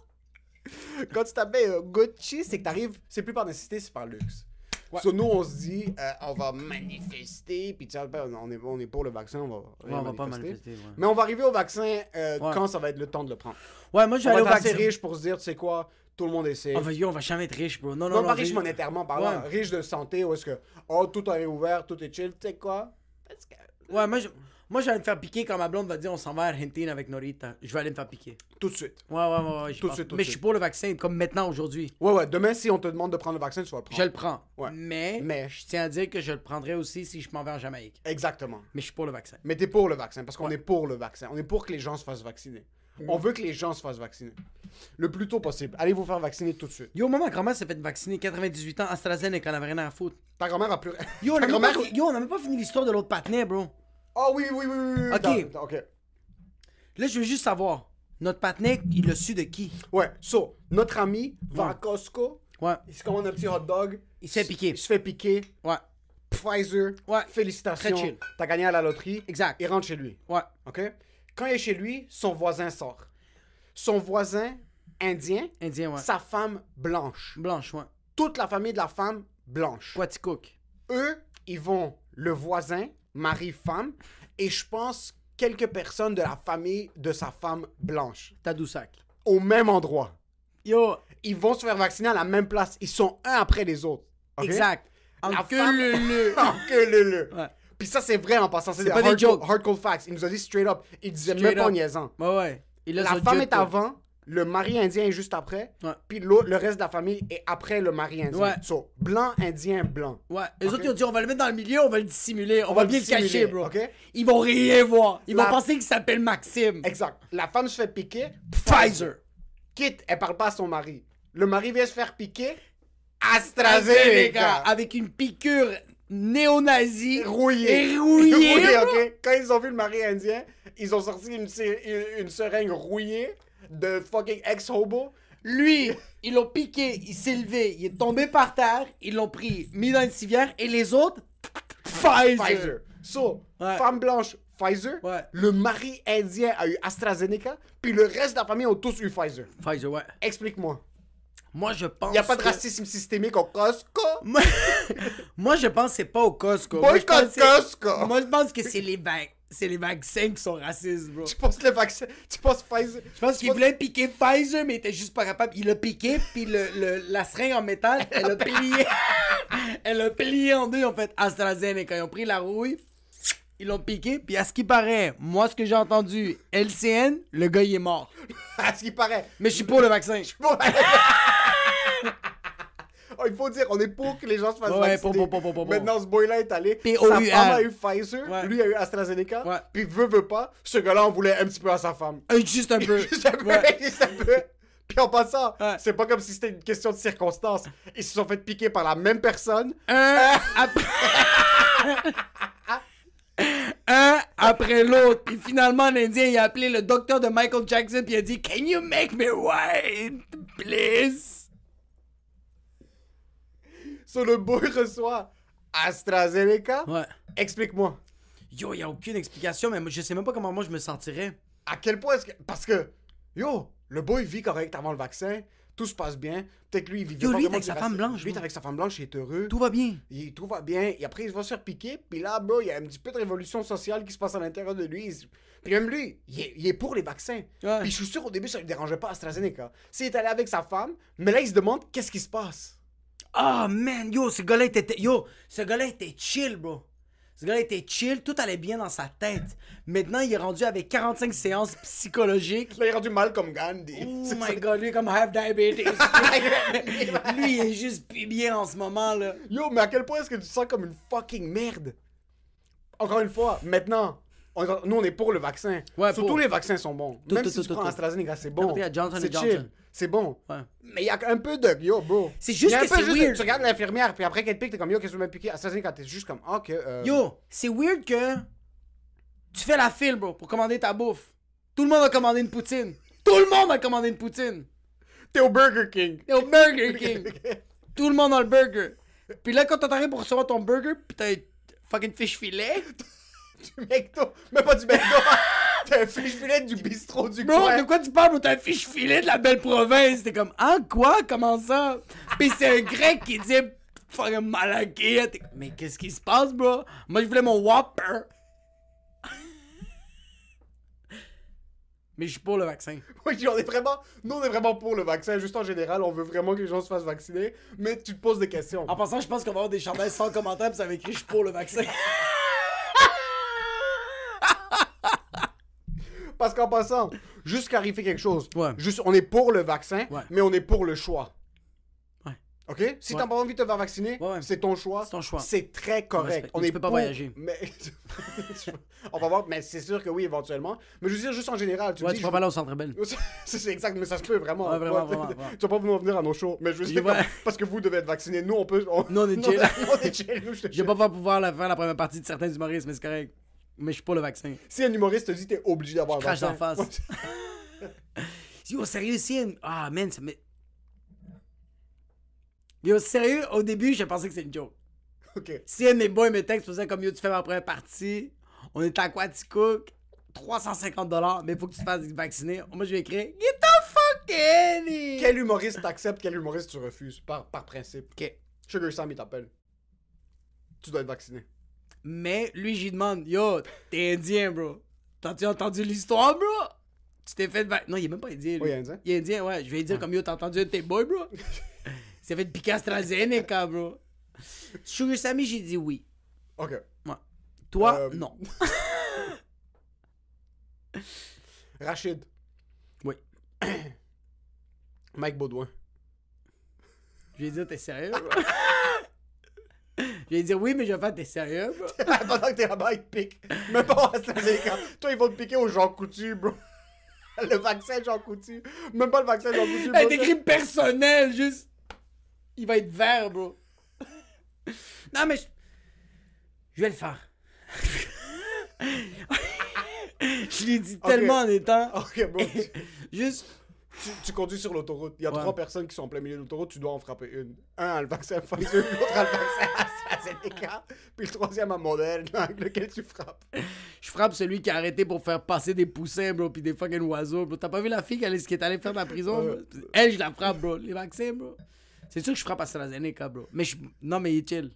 Quand tu t'appelles Gucci, c'est que t'arrives, c'est plus par nécessité, c'est par luxe. Ouais. So, nous, on se dit, on va manifester, puis tu sais, on est pour le vaccin, on va pas manifester. Ouais. Mais on va arriver au vaccin quand ça va être le temps de le prendre. Ouais, moi, je vais aller au vaccin. On va être assez riche pour se dire, tu sais quoi, tout le monde essaie. On va jamais être riche, bro. Non, pas riche monétairement parlant, riche de santé, où est-ce que, tout est ouvert, tout est chill, tu sais quoi. Ouais, moi, je vais aller me faire piquer quand ma blonde va dire on s'en va à Argentine avec Norita. Je vais aller me faire piquer. Tout de suite. Ouais. Tout de suite. Mais je suis pour le vaccin, comme maintenant, aujourd'hui. Ouais. Demain, si on te demande de prendre le vaccin, tu vas le prendre. Je le prends. Ouais. Mais je tiens à dire que je le prendrai aussi si je m'en vais en Jamaïque. Exactement. Mais je suis pour le vaccin. Mais t'es pour le vaccin, parce qu'on est pour le vaccin. On est pour que les gens se fassent vacciner. On veut que les gens se fassent vacciner. Le plus tôt possible. Allez vous faire vacciner tout de suite. Yo, maman, grand-mère s'est fait vacciner 98 ans, AstraZeneca, elle avait rien à foutre. Ta grand-mère a plus... Yo, on n'a même pas fini l'histoire de l'autre patinet, bro. Oh oui. Ok. Là, je veux juste savoir, notre patinet, il l'a su de qui? Ouais, so, notre ami va à Costco. Ouais. Il se commande un petit hot dog. Il se fait piquer. Il se fait piquer. Ouais. Pfizer. Ouais. Félicitations. Très chill. T'as gagné à la loterie. Exact. Il rentre chez lui. Ouais. OK? Quand il est chez lui, son voisin sort. Son voisin indien. Indien, ouais. Sa femme blanche. Blanche, ouais. Toute la famille de la femme blanche. Quaticook. Eux, ils vont le voisin, mari-femme, et je pense quelques personnes de la famille de sa femme blanche. Tadoussac. Au même endroit. Yo. Ils vont se faire vacciner à la même place. Ils sont un après les autres. Okay? Exact. En queue leu. Ouais. Puis ça, c'est vrai en passant. C'est pas des jokes. Hard cold facts. Il nous a dit straight up. Il disait Straight même pas up. en niaisant. Ouais. La femme est avant, le mari indien est juste après, puis le reste de la famille est après le mari indien. Ouais. So, blanc, indien, blanc. Ouais. Les autres, ils ont dit, on va le mettre dans le milieu, on va le dissimuler, on va bien le cacher, bro. Okay? Ils vont rien voir. Ils vont penser qu'il s'appelle Maxime. Exact. La femme se fait piquer. Pfizer. Quitte, elle parle pas à son mari. Le mari vient se faire piquer. AstraZeneca. Avec une piqûre néo-nazie. Rouillée. Rouillée, ok. Quand ils ont vu le mari indien, ils ont sorti une seringue rouillée de fucking ex-hobo. Lui, ils l'ont piqué, il s'est levé, il est tombé par terre, ils l'ont pris, mis dans une civière, et les autres, Pfizer. So, femme blanche, Pfizer. Ouais. Le mari indien a eu AstraZeneca, puis le reste de la famille ont tous eu Pfizer. Pfizer, ouais. Explique-moi. Moi, je pense. Il n'y a pas de que- racisme systémique au Costco. Moi, moi, je pense que c'est pas au Costco. Boycott Costco. Moi, je pense que c'est les vaccins qui sont racistes, bro. Tu penses le vaccin, tu penses Pfizer. Je pense qu'il voulait piquer Pfizer, mais il était juste pas capable. Il l'a piqué, puis la seringue en métal, elle a plié. Elle a plié en deux. Ils ont fait AstraZeneca. Ils ont pris la rouille, ils l'ont piqué, puis à ce qui paraît, moi, ce que j'ai entendu, LCN, le gars, il est mort. À ce qui paraît. Mais je suis pour le vaccin. Bon, oh, il faut dire, on est pour que les gens se fassent Ouais, vacciner. pour. Maintenant, ce boy-là est allé. P.O.U.R. Sa femme a eu Pfizer, Ouais. lui a eu AstraZeneca. Ouais. Puis veut pas, ce gars-là en voulait un petit peu à sa femme. Juste un peu. Juste un peu, Ouais. juste un peu. Puis en passant, Ouais. c'est pas comme si c'était une question de circonstance. Ils se sont fait piquer par la même personne. Un après l'autre. Puis finalement, l'Indien, il a appelé le docteur de Michael Jackson, puis il a dit, Can you make me white, please? Sur le boy reçoit AstraZeneca. Ouais. Explique-moi. Yo, y a aucune explication, mais moi, je sais même pas comment moi je me sentirais. À quel point est-ce que. Parce que, yo, le boy vit correct avant le vaccin. Tout se passe bien. Peut-être lui, il vit Yo, lui, il est vraiment avec sa du femme racisme. blanche, Lui, il est bro. avec sa femme blanche, il est heureux. Tout va bien. Tout va bien. Et après, il va se faire piquer. Puis là, bro, il y a un petit peu de révolution sociale qui se passe à l'intérieur de lui. Puis même lui, il est pour les vaccins. Ouais. Puis je suis sûr, au début, ça ne dérangeait pas AstraZeneca. S'il est allé avec sa femme, mais là, il se demande qu'est-ce qui se passe. Ah, man, yo, ce gars-là était chill, bro. Ce gars-là était chill, tout allait bien dans sa tête. Maintenant, il est rendu avec 45 séances psychologiques. Là, il est rendu mal comme Gandhi. Oh C'est my ça. god, lui, comme have diabetes. Lui, il est juste plus bien en ce moment, là. Yo, mais à quel point est-ce que tu te sens comme une fucking merde? Encore une fois, maintenant, nous, on est pour le vaccin. Ouais, Surtout pour. les vaccins sont bons. Tout, Même tout, si tout, tu prends tout. AstraZeneca, c'est bon. N'importe quel Johnson C'est & chill. Johnson. C'est bon. Ouais. Mais il y a un peu de... Yo, bro. C'est Il y juste a un que peu c'est juste de- weird. Tu regardes l'infirmière, puis après qu'elle te pique, t'es comme, yo, qu'est-ce que tu m'as piqué? AstraZeneca, t'es juste comme, ok. Yo, c'est weird que tu fais la file, bro, pour commander ta bouffe. Tout le monde a commandé une poutine. Tout le monde a commandé une poutine. T'es au Burger King. T'es au Burger King. Tout le monde a le burger. Puis là, quand t'arrives pour recevoir ton burger, pis t'as un fucking fish filet. Du McDo. Mais pas du McDo. T'as un fish filet du bistrot du Bro, coin. de quoi tu parles, bro? T'as un fish filet de la belle province. T'es comme, ah, quoi? Comment ça? Pis c'est un grec qui dit, fucking malaké. Mais qu'est-ce qui se passe, bro? Moi, je voulais mon Whopper. Mais je suis pour le vaccin. Oui, nous, on est vraiment pour le vaccin. Juste en général, on veut vraiment que les gens se fassent vacciner. Mais tu te poses des questions. En passant, je pense qu'on va avoir des chandails sans commentaire pis ça va écrit, je suis pour le vaccin. Parce qu'en passant, juste clarifier quelque chose. Ouais. Juste, on est pour le vaccin, Ouais. mais on est pour le choix. Ouais. OK? Si Ouais. t'as pas envie de te faire vacciner, Ouais. c'est ton choix. C'est ton choix. C'est très correct. respecte. On Mais est tu peux pas pour- voyager. Mais... on va voir, mais c'est sûr que oui, éventuellement. Mais je veux dire, juste en général, tu Ouais, dis... tu vas pas là au centre belle. C'est exact, mais ça se peut vraiment. Ouais, vraiment, Ouais, vraiment. Tu vas pas vouloir venir à nos shows, mais je veux dire, Ouais. comme- parce que vous devez être vaccinés. Nous, on peut... Nous, on est chill. on est chill, nous, je te Je jure. vais pas pouvoir faire la première partie de certains humoristes, mais c'est correct. Mais je suis pour le vaccin. Si un humoriste te dit t'es obligé d'avoir un Crache vaccin... d'en face. Yo, sérieux, si... Ah, man, ça me... Yo, sérieux, au début, je pensais que c'était une joke. OK. Si un de mes boys me texte faisant comme yo, tu fais ma première partie, on est à Quaticook, $350, mais faut que tu te fasses vacciner. Moi, je vais écrire Get the fuck in! Quel humoriste t'acceptes, quel humoriste tu refuses, par principe. Ok. Sugar Sam, il t'appelle. Tu dois être vacciné. Mais lui, j'y demande Yo, t'es indien, bro. T'as-tu entendu l'histoire, bro? Tu t'es fait vacciner. Non, il est même pas indien. Lui. Oui, il est indien. Il est indien, ouais. Je vais lui dire comme yo, t'as entendu un de tes boys, bro? Il s'est fait piquer AstraZeneca, bro. Sugar Sammy, j'ai dit oui. OK. Ouais. Toi, non. Rachid. Oui. Mike Baudouin. Je vais dire, t'es sérieux, bro? Je vais dire oui, mais je vais faire, t'es sérieux, bro? Pendant que t'es là-bas, il te pique. Même pas AstraZeneca. Toi, ils vont te piquer au Jean Coutu, bro. Le vaccin Jean Coutu. Même pas le vaccin Jean Coutu, bro. Elle est écrit personnel, juste. Il va être vert, bro. Non, mais je vais le faire. Je l'ai dit tellement en étant. OK, bro. Juste, Tu conduis sur l'autoroute. Il y a Ouais. 3 personnes qui sont en plein milieu de l'autoroute, tu dois en frapper une. Un a le vaccin Pfizer, l'autre a le vaccin AstraZeneca, puis le troisième a Moderna, avec lequel tu frappes. Je frappe celui qui a arrêté pour faire passer des poussins, bro, pis des fucking oiseaux, bro. T'as pas vu la fille qui est allée faire de la prison, bro? Elle, je la frappe, bro. Les vaccins, bro. C'est sûr que je frappe AstraZeneca, bro. Mais non, mais il est chill.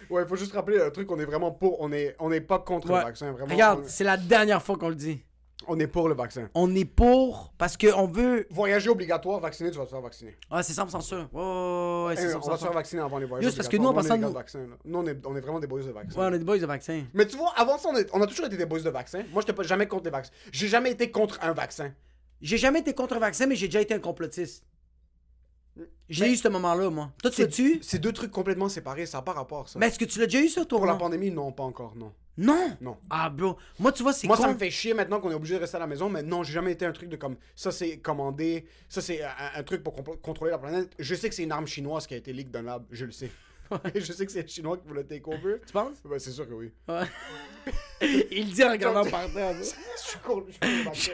Ouais, il faut juste rappeler un truc, on est vraiment pour, on est pas contre Ouais. le vaccin, vraiment. Regarde, c'est la dernière fois qu'on le dit. On est pour le vaccin. On est pour, parce qu'on veut... Voyager obligatoire, vacciner, tu vas te faire vacciner. Ah, c'est 100% sûr. Ouais, c'est 100% On va se faire sûr. vacciner avant les voyages. Yo, c'est parce que nous, en obligatoires. passant, Nous, on est les gars de vaccin, là. Nous, on est vraiment des boys de vaccin. Ouais, on est des boys de vaccin. Mais tu vois, avant ça, on a toujours été des boys de vaccin. Moi, j'étais pas jamais contre les vaccins. J'ai jamais été contre un vaccin. J'ai jamais été contre le vaccin, mais j'ai déjà été un complotiste. J'ai eu ce moment-là, moi. Toi, tu sais-tu? C'est 2 trucs complètement séparés, ça n'a pas rapport, ça. Mais est-ce que tu l'as déjà eu, ça, toi? Pour la non? pandémie, non, pas encore, non. Non? Non. Ah, bro. Moi, tu vois, c'est Moi, con. ça me fait chier maintenant qu'on est obligé de rester à la maison, mais non, j'ai jamais été un truc de comme ça, c'est commandé, ça, c'est un truc pour contrôler la planète. Je sais que c'est une arme chinoise qui a été leak d'un lab, je le sais. Je sais que c'est les Chinois qui voulaient le take over. Tu penses? Ben, c'est sûr que oui. Ouais. Il le dit en regardant par terre. bro. Je suis contre le vaccin.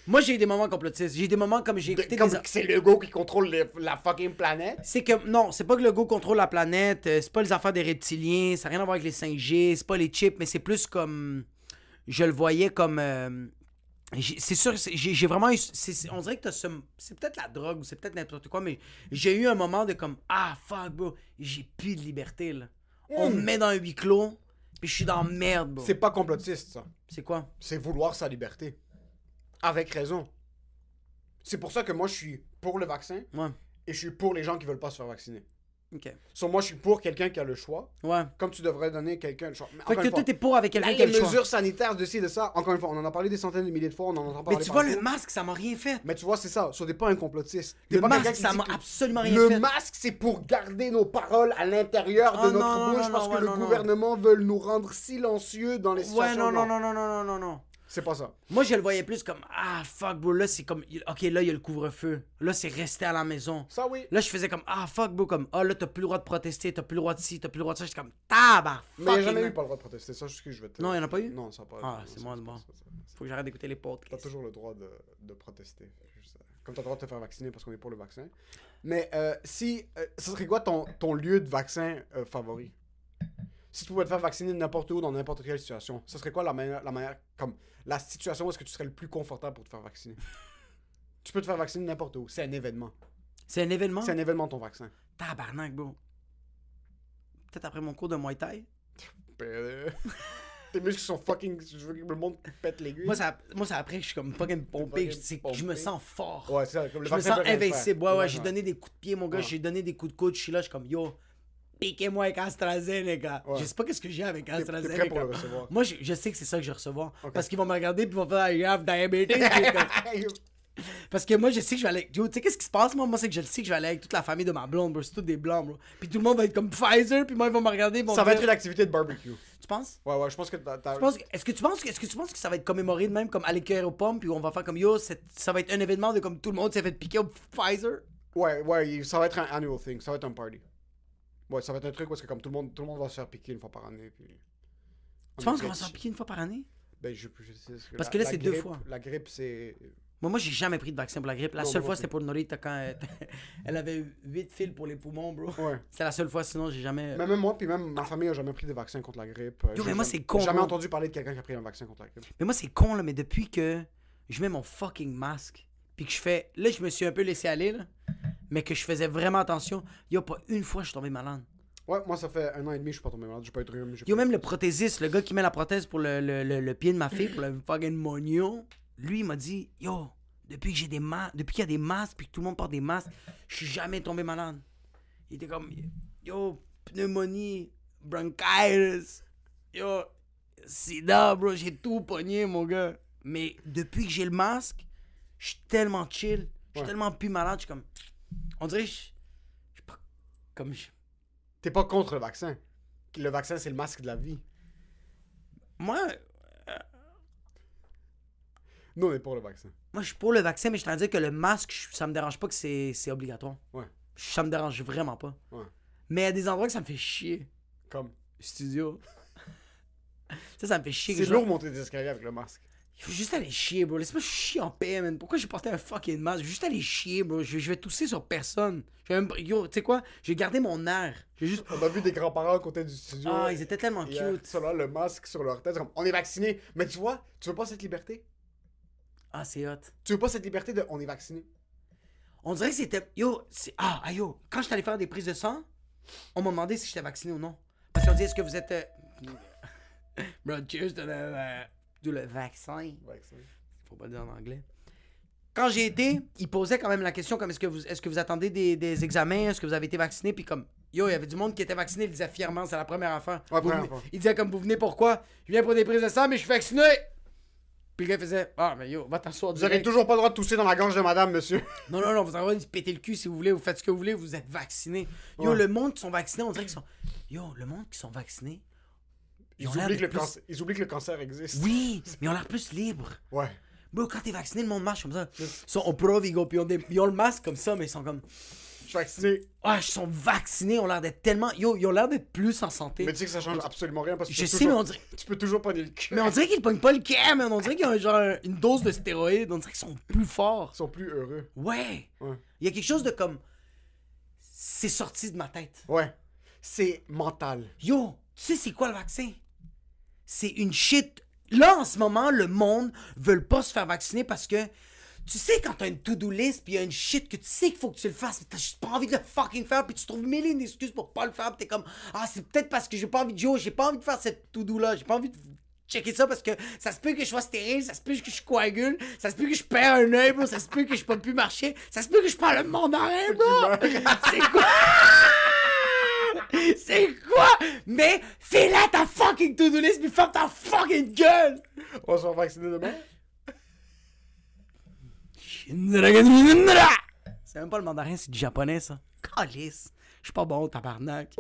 Moi, j'ai eu des moments complotistes. J'ai eu des moments comme j'ai écouté Comme des... c'est le go qui contrôle la fucking planète. C'est que, non, c'est pas que le go contrôle la planète, c'est pas les affaires des reptiliens, ça n'a rien à voir avec les 5G, c'est pas les chips, mais c'est plus comme... Je le voyais comme... c'est sûr, j'ai vraiment eu... on dirait que t'as ce... C'est peut-être la drogue ou c'est peut-être n'importe quoi, mais j'ai eu un moment de comme... Ah, fuck, bro, j'ai plus de liberté, là. On me met dans un huis clos, puis je suis dans la merde, bro. C'est pas complotiste, ça. C'est quoi? C'est vouloir sa liberté. Avec raison. C'est pour ça que moi, je suis pour le vaccin Ouais, et je suis pour les gens qui veulent pas se faire vacciner. ok. So, moi, je suis pour quelqu'un qui a le choix, Ouais. comme tu devrais donner quelqu'un le choix. Mais Fait encore que une fois, toi, t'es pour avec quelqu'un là, qui a les le choix. mesures sanitaires de ci, de ça, encore une fois, on en a parlé des centaines de milliers de fois, on en entend parler Mais tu vois, le partout. masque, ça m'a rien fait. Mais tu vois, c'est ça. So, t'es pas un complotiste. T'es Le pas masque, quelqu'un qui ça dit m'a que absolument rien le fait. masque, c'est pour garder nos paroles à l'intérieur de Ah, notre non, bouche non, parce non, que ouais, le non, non. gouvernement veut nous rendre silencieux dans les Ouais, situations. non. C'est pas ça. Moi, je le voyais plus comme ah fuck, bro. Là, c'est comme ok, là, il y a le couvre-feu. Là, c'est rester à la maison. Ça, oui. Là, je faisais comme ah fuck, bro. Comme ah, là, t'as plus le droit de protester, t'as plus le droit de ci, t'as plus le droit de ça. J'étais comme tabac. Mais il n'y a jamais eu pas le droit de protester. Ça, c'est ce que je veux te Non, il y en a pas eu? Non, ça n'a pas Ah, non, c'est ça, moi, ça, c'est bon. ça, ça. Faut que j'arrête d'écouter les T'as podcasts. toujours le droit de protester. Comme t'as le droit de te faire vacciner parce qu'on est pour le vaccin. Mais si. Ce serait quoi ton lieu de vaccin favori? Si tu pouvais te faire vacciner n'importe où, dans n'importe quelle situation, ce serait quoi la manière comme la situation où est-ce que tu serais le plus confortable pour te faire vacciner? Tu peux te faire vacciner n'importe où. C'est un événement. C'est un événement? C'est un événement ton vaccin. Tabarnak, bro. Peut-être après mon cours de Muay Thai. Tes muscles sont fucking. Je veux que le monde pète l'aiguille. Moi, c'est après que je suis comme fucking pompé. Je me sens fort. Ouais, c'est ça. Comme le Je me vaccin sens peut rien te faire. invincible. Ouais, j'ai donné des coups de pied, mon gars. Ouais. J'ai donné des coups de coude. Je suis là, je suis comme, yo, piquez-moi avec AstraZeneca. Ouais. Je sais pas qu'est-ce que j'ai avec T'es prêt pour AstraZeneca. le recevoir. Moi, je sais que c'est ça que je vais recevoir. Ok. Parce qu'ils vont me regarder puis ils vont faire, you have diabetes. Puis comme- Parce que moi, je sais que je vais aller. Yo, tu sais, qu'est-ce qui se passe, moi? Moi, c'est que je le sais que je vais aller avec toute la famille de ma blonde, bro. C'est tous des blancs, bro. Puis tout le monde va être comme Pfizer, puis moi, ils vont me regarder. Ils vont Ça va dire- être une activité de barbecue. Tu penses? Ouais, je pense que t'as. Est-ce que tu penses que ça va être commémoré de même comme à l'écœur aux pommes, puis on va faire comme yo, ça va être un événement de comme tout le monde s'est fait piquer au Pfizer? Ouais, ça va être un annual thing, ça va être un party. Ouais, ça va être un truc parce que comme tout le monde va se faire piquer une fois par année. Puis... Tu penses qu'on va s'en piquer une fois par année? Ben, je sais. Parce que là, c'est 2 grippe- fois. La grippe, c'est. Moi, j'ai jamais pris de vaccin pour la grippe. La Non, seule moi fois, non c'était pour Norita quand elle avait 8 fils pour les poumons, bro. Ouais. C'est la seule fois, sinon, j'ai jamais. Mais même moi, puis même ma famille a jamais pris de vaccin contre la grippe. Yo, J'ai mais moi, jamais- c'est con, J'ai jamais bro. entendu parler de quelqu'un qui a pris un vaccin contre la grippe. Mais moi, c'est con, là, mais depuis que je mets mon fucking masque, puis que je fais. Là, je me suis un peu laissé aller, là. Mais que je faisais vraiment attention. Yo, pas une fois, je suis tombé malade. Ouais, moi, ça fait 1 an et demi, je suis pas tombé malade. J'ai pas eu de rhume. Yo, même le prothésiste, le gars qui met la prothèse pour le pied de ma fille, pour le fucking mognon, lui, il m'a dit, yo, depuis qu'il y a des masques, puis que tout le monde porte des masques, je suis jamais tombé malade. Il était comme, yo, pneumonie, bronchitis, yo, sida, bro, j'ai tout pogné, mon gars. Mais depuis que j'ai le masque, je suis tellement chill, je suis Ouais. tellement plus malade, je suis comme, on dirait, je suis pas, comme, T'es pas contre le vaccin. Le vaccin, c'est le masque de la vie. moi, Nous, on est pour le vaccin. Moi, je suis pour le vaccin, mais je tiens à dire que le masque, ça me dérange pas que c'est obligatoire. Ouais. Ça me dérange vraiment pas. Ouais. Mais il y a des endroits que ça me fait chier. Comme. Studio. Ça me fait chier. que C'est je- lourd monter des escaliers avec le masque. Il faut juste aller chier, bro. Laisse-moi chier en paix, man. Pourquoi j'ai porté un fucking masque? Je vais juste aller chier, bro. Je vais tousser sur personne. Yo, tu sais quoi? J'ai gardé mon air. On a vu des grands-parents à côté du studio. Ah, ils étaient tellement cute. Sur le masque sur leur tête. Comme, on est vacciné. Mais tu vois, tu veux pas cette liberté? Ah, c'est hot. Tu veux pas cette liberté de on est vacciné? On dirait que c'était... Yo, yo. Quand j'étais allé faire des prises de sang, on m'a demandé si j'étais vacciné ou non. Parce qu'on dit, est-ce que vous êtes... Bro, cheers de le vaccin. Faut pas le dire en anglais. Quand j'ai été, ils posaient quand même la question comme est-ce que vous attendez des examens, est-ce que vous avez été vacciné, puis comme yo, il y avait du monde qui était vacciné, il disait fièrement, c'est la première affaire. Ouais, première fois. Il disait comme vous venez pourquoi? Je viens pour des prises de sang, mais je suis vacciné. Puis le gars faisait mais yo, va t'asseoir. Vous avez toujours pas le droit de tousser dans la gorge de madame, monsieur. Non, vous avez le droit de se péter le cul si vous voulez, vous faites ce que vous voulez, vous êtes vacciné. Yo, le monde qui sont vaccinés, on dirait qu'ils sont. Yo, le monde qui sont vaccinés. Ils oublient que le cancer existe. Oui, mais ils ont l'air plus libres. Ouais. Bro, quand t'es vacciné, le monde marche comme ça. Ils sont au provigo, puis ils ont le masque comme ça, mais ils sont comme... Je suis vacciné. Ouais, ils sont vaccinés, ils ont l'air d'être tellement... Yo, ils ont l'air d'être plus en santé. Mais tu sais que ça change absolument rien parce que je sais, mais on dirait... tu peux toujours pogner le cul. Mais on dirait qu'ils pognent pas le cœur, mais on dirait qu'ils ont genre une dose de stéroïdes. On dirait qu'ils sont plus forts. Ils sont plus heureux. Ouais. Il y a quelque chose de comme... C'est sorti de ma tête. Ouais. C'est mental. Yo, tu sais c'est quoi le vaccin? C'est une shit. Là, en ce moment, le monde veut pas se faire vacciner parce que tu sais, quand t'as une to-do list pis y a une shit que tu sais qu'il faut que tu le fasses, mais t'as juste pas envie de le fucking faire pis tu trouves mille et une excuses pour pas le faire pis t'es comme, c'est peut-être parce que j'ai pas envie de faire cette to-do là, j'ai pas envie de checker ça parce que ça se peut que je sois stérile, ça se peut que je coagule, ça se peut que je perds un œil, bro, ça se peut que je peux plus marcher, ça se peut que je parle le mandarin, bro! C'est quoi? C'est quoi? Mais fais-la ta fucking to-do list pis ferme ta fucking gueule! On va se faire vacciner demain? C'est même pas le mandarin, c'est du japonais ça. Calice. Je suis pas bon, tabarnak.